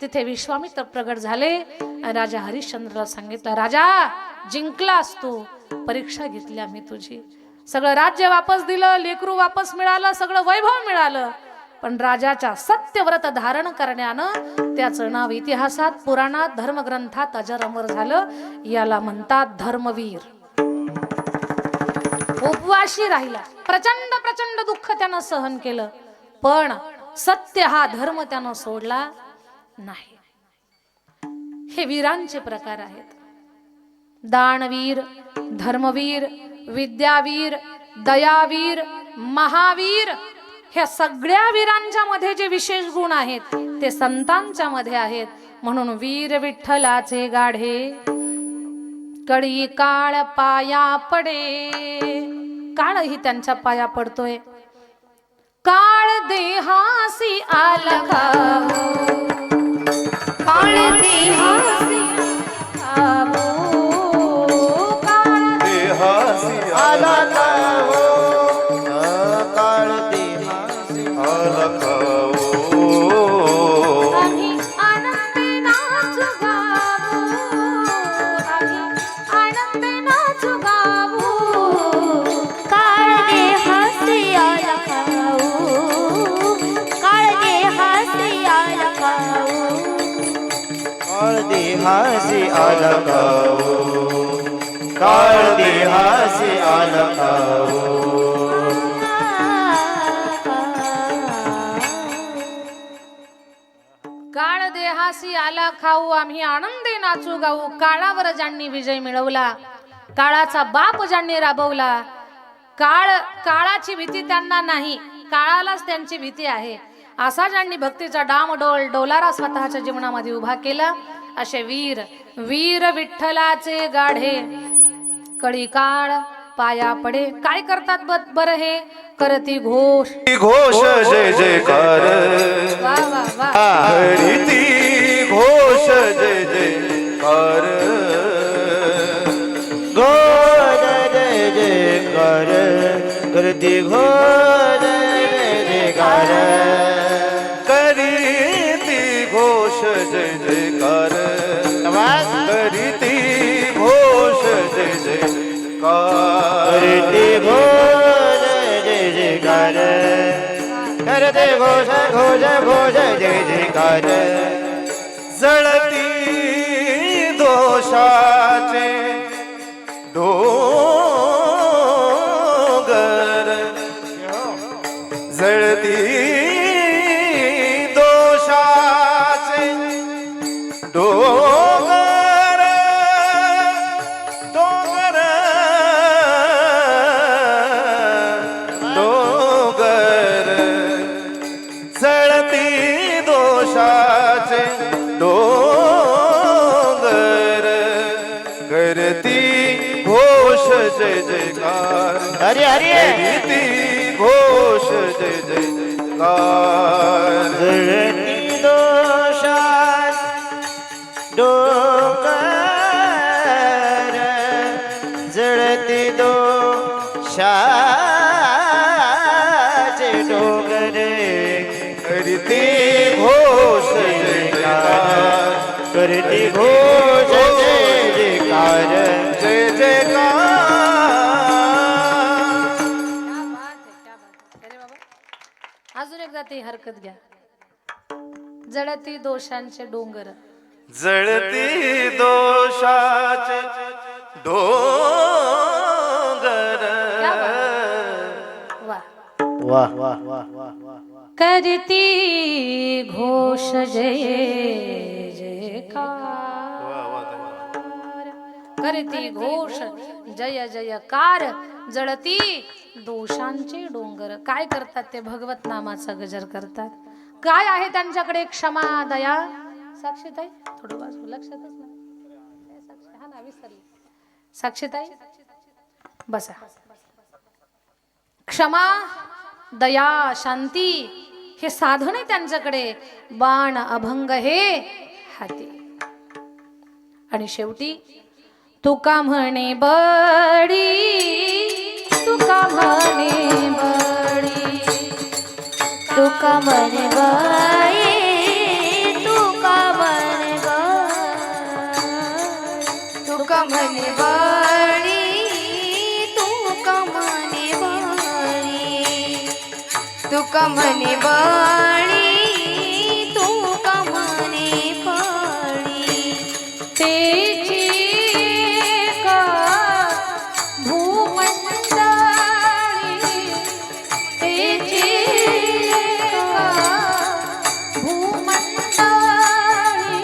तिथे विश्वामित्र प्रगट झाले आणि राजा हरिश्चंद्राला सांगितलं, राजा जिंकलास तू, परीक्षा घेतली आम्ही तुझी. सगळं राज्य वापस दिलं, लेकरू वापस मिळालं, सगळं वैभव मिळालं, पण राजाच्या सत्यव्रत धारण करण्यानं त्याचं नाव इतिहासात, पुराणात, धर्मग्रंथात अजर अमर झालं. याला म्हणतात धर्मवीर. उपवाशी राहिला, प्रचंड प्रचंड दुःख त्यानं सहन केलं, पण सत्य हा धर्म त्यानं सोडला नाही. हे वीरांचे प्रकार आहेत. दानवीर, धर्मवीर, विद्यावीर, दयावीर, महावीर, ह्या सगळ्या वीरांच्या मध्ये जे विशेष गुण आहेत ते संतांच्या मध्ये आहेत. म्हणून वीर विठ्ठलाचे गाढे कडी काळ पाया पडे. काळही त्यांच्या पाया पडतोय. काळ देहासी आला काळ देहासी आला काळ देहासी आला आम्ही आनंदे नाचू गावू, आम्ही आनंदे नाचू गावू. काळ देहासी आला काळ देहासी आला काळ देहासी आला काळ देहासी आला काळ देहासी आला खाऊ, आम्ही आनंदे नाचू गाऊ. काळावर ज्यांनी विजय मिळवला, काळाचा बाप ज्यांनी राबवला, काळाची भीती त्यांना नाही, काळालाच त्यांची भीती आहे, असा ज्यांनी भक्तीचा डामडोल डोलारा स्वतःच्या जीवनामध्ये उभा केला, असे वीर वीर विठ्ठलाचे गाढे कडी काळ पाया पडे. काय करतात बरं हे? करती घोष घोष जय जयकार वा वा वा. हरिती घोष जय जयकार घोष जय जयकार करती घोष जय जयकार करीती घोष जय जयकार करीती घोष जय जयकार करती घोष जय जयकार करते घोष घोष घोष जय जयकार जळती दोषाचे डोंगर जळती दोषाचे डोंगर डोंगर डोंगर जळती दोषाचे डोंगर करती जय जयकार हरी हरी कीर्ती घोष जय जय जयकार जळती दोषात डोंगर जळती दोषाचे डोंगर कीर्ती घोष जय जयकार करती घोष जय जयकार जय जयकार अरे बाबा अजून एकदा ती हरकत घ्या. जळती दोषांचे डोंगर जळती दोषाचे डोंगर वा वाह वाह वाह वाह करती घोष जय जयकार करती घोष जय जयकार जळती दोषांचे डोंगर. काय करतात ते? भगवत नामाचा गजर करतात. काय आहे त्यांच्याकडे? क्षमा दया. साक्षीताई थोडं वाजू लक्षातच नाही. हा ना विसरली. साक्षीताई बसा. क्षमा दया शांती हे साधन आहे त्यांच्याकडे. बाण अभंग हे हाती. आणि शेवटी तुका म्हणे बडी तुका म्हणे बडी तुका म्हणे बाई तुका म्हणे तुका म्हणे बाई तुका म्हणे बाई तुका म्हणे बाई तुका म्हणे बाई तेची का भूमंडळी तेची का भूमंडळी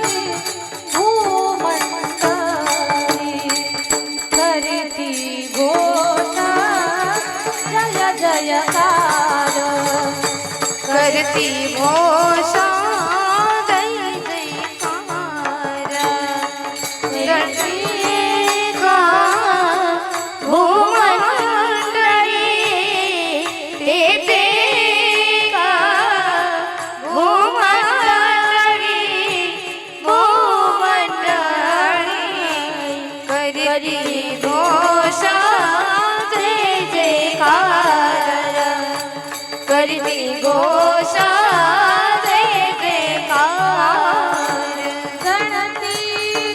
भूमंडळी करती घोषा जय जयकार करती घोषा जय जयकार करती का भूमंडळी तेथे का भूमंडळी करती घोषा जय जयकार करती घोषा जय जयकार गणती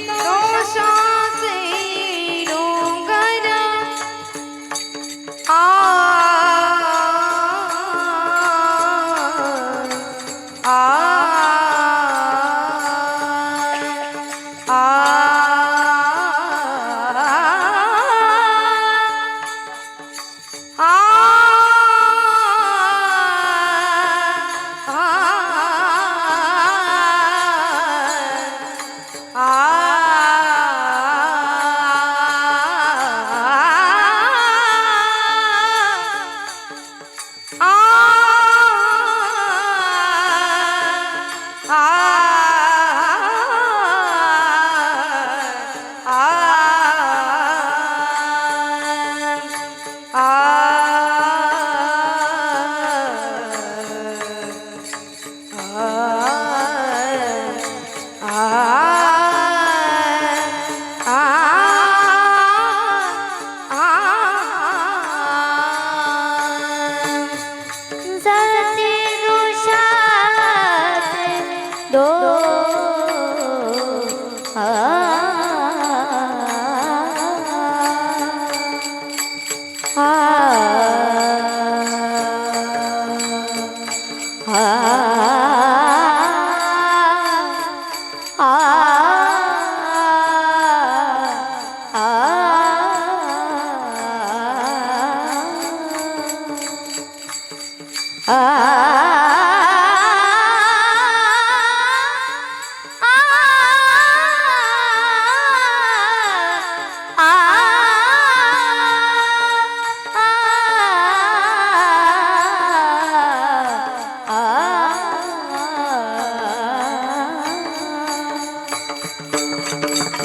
दोषाचे डोंगर आ आ आ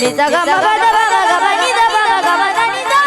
Ni da ga ma ga da ba ga ba ni da ba ga ba da ni da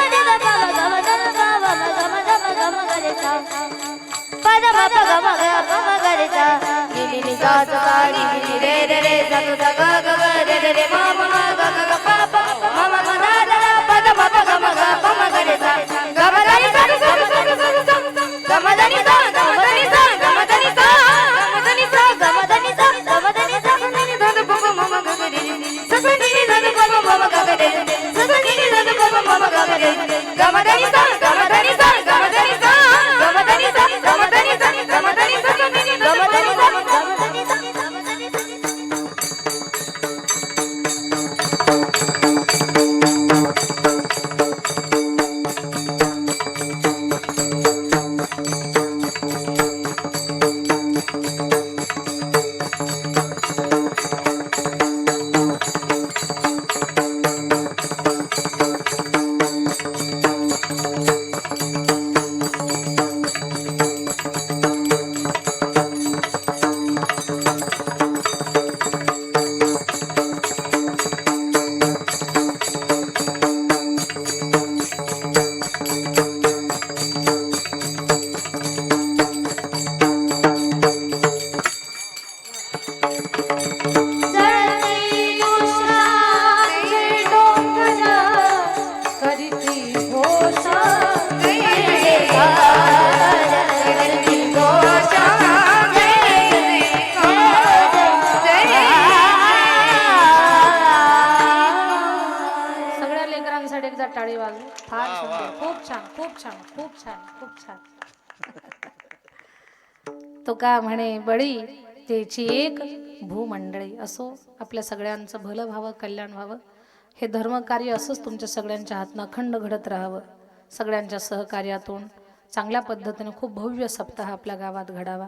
तो का म्हणे बळी त्याची एक भूमंडळी. असो, आपल्या सगळ्यांचं भलं व्हावं, कल्याण व्हावं. हे धर्मकार्य असंच तुमच्या सगळ्यांच्या हातनं अखंड घडत राहावं. सगळ्यांच्या सहकार्यातून चांगल्या पद्धतीने खूप भव्य सप्ताह आपल्या गावात घडावा.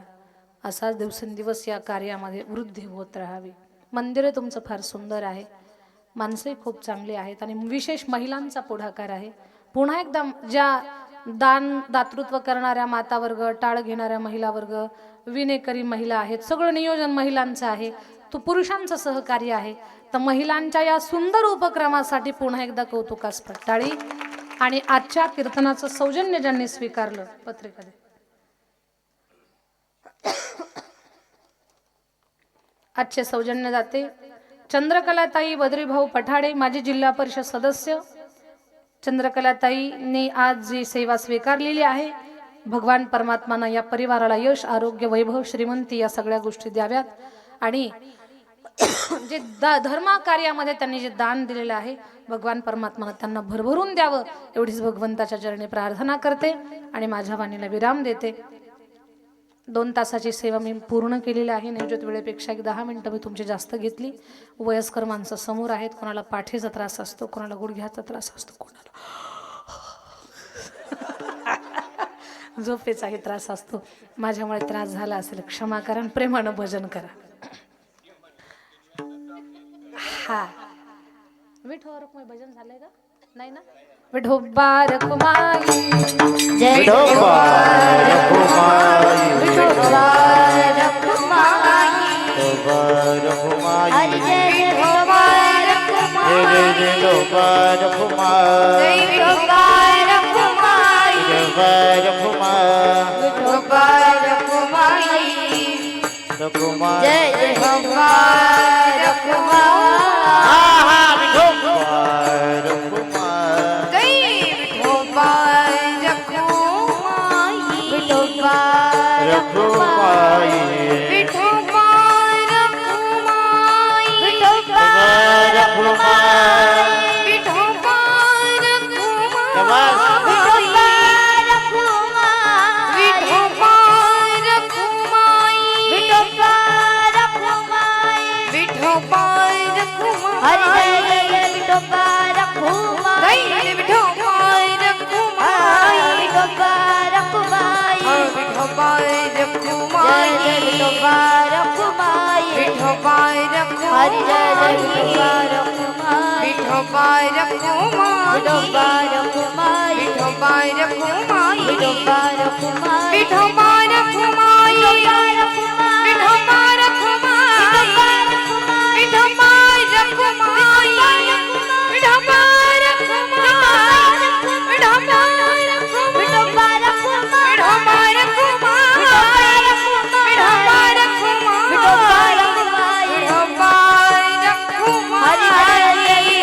असाच दिवसेंदिवस या कार्यामध्ये वृद्धी होत राहावी. मंदिर तुमचं फार सुंदर आहे, माणसंही खूप चांगली आहेत आणि विशेष महिलांचा पुढाकार आहे. पुन्हा एकदा ज्या दातृत्व करणाऱ्या माता वर्ग, टाळ घेणाऱ्या महिला वर्ग, विनेकरी महिला आहेत, सगळं नियोजन महिलांचं आहे. तो पुरुषांचं सहकार्य आहे. तर महिलांच्या या सुंदर उपक्रमासाठी पुन्हा एकदा कौतुकास्पद टाळी. आणि आजच्या कीर्तनाचं सौजन्य ज्यांनी स्वीकारलं, पत्रिका दे. आजचे सौजन्य जाते चंद्रकलाताई बद्रीभाऊ पठाडे, माजी जिल्हा परिषद सदस्य. चंद्रकलाताईने आज जी सेवा स्वीकारलेली आहे, भगवान परमात्मानं या परिवाराला यश, आरोग्य, वैभव, श्रीमंती या सगळ्या गोष्टी द्याव्यात. आणि जे धर्म कार्यामध्ये त्यांनी जे दान दिलेलं आहे, भगवान परमात्मानं त्यांना भरभरून द्यावं एवढीच भगवंताच्या चरणी प्रार्थना करते आणि माझ्या वाणीला विराम देते. 2 तासाची सेवा मी पूर्ण केलेली आहे. नियोजित वेळेपेक्षा 10 मिनिटं मी तुमची जास्त घेतली. वयस्कर माणसं समोर आहेत, कोणाला पाठीचा त्रास असतो, कोणाला गुडघ्याचा त्रास असतो, कोणाला झोपेचाही त्रास असतो. माझ्यामुळे त्रास झाला असेल क्षमा करा, प्रेमानं भजन करा. हा, विठो रुक्मिणी भजन झालंय का? नाही ना? विठोबा रखुमाई, जय विठोबा रखुमाई, विठोबा रखुमाई, विठोबा रखुमाई, हरि जय विठोबा रखुमाई, जय विठोबा रखुमाई, जय विठोबा रखुमाई, विठोबा रखुमाई, विठोबा रखुमाई, रखुमाई, जय विठोबा रखुमाई, विठोबा रखुमाई, जय विठोबा रखुमाई, विठोबा रखुमाई, विठोबा रखुमाई, विठोबा रखुमाई, विठोबा रखुमाई, विठोबा रखुमाई, विठोबा रखुमाई, विठोबा रखुमाई, हरि जय जय विठोबा रखुमाई, जय विठोबा रखुमाई, विठोबा रखुमाई, विठोबा रखुमाई, जय विठोबा रखुमाई, विठोबा रखुमाई, हरि जय जय विठोबा रखुमाई, विठोबा रखुमाई, विठोबा रखुमाई, विठोबा रखुमाई, विठोबा रखुमाई, विठोबा रखुमाई, विठोबा रखुमाई, विठोबा रखुमाई, विठोबा रखुमाई, विठोबा रखुमाई, विठोबा रखुमाई, विठोबा रखुमाई, विठोबा रखुमाई, विठोबा रखुमाई, हरि जय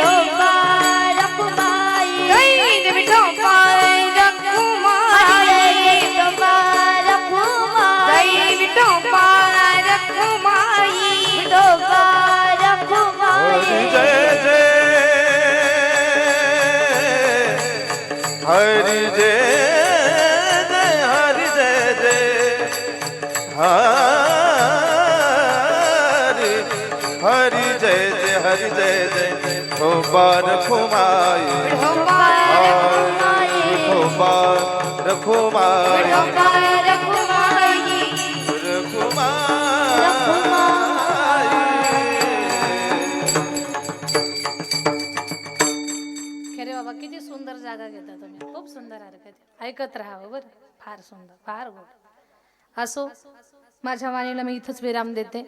रखुमारी हरि जय जय हरि जय जय विठोबा रखुमाई विठोबा रखुमाई रखुमारी विठोबा रखुमाई खरे बाबा किती सुंदर जागा घेता तुम्ही, खूप सुंदर हरकत आहे. ऐकत राहावं बरं, फार सुंदर, फार गोड. असो, माझ्या वाणीला मी इथंच विराम देते.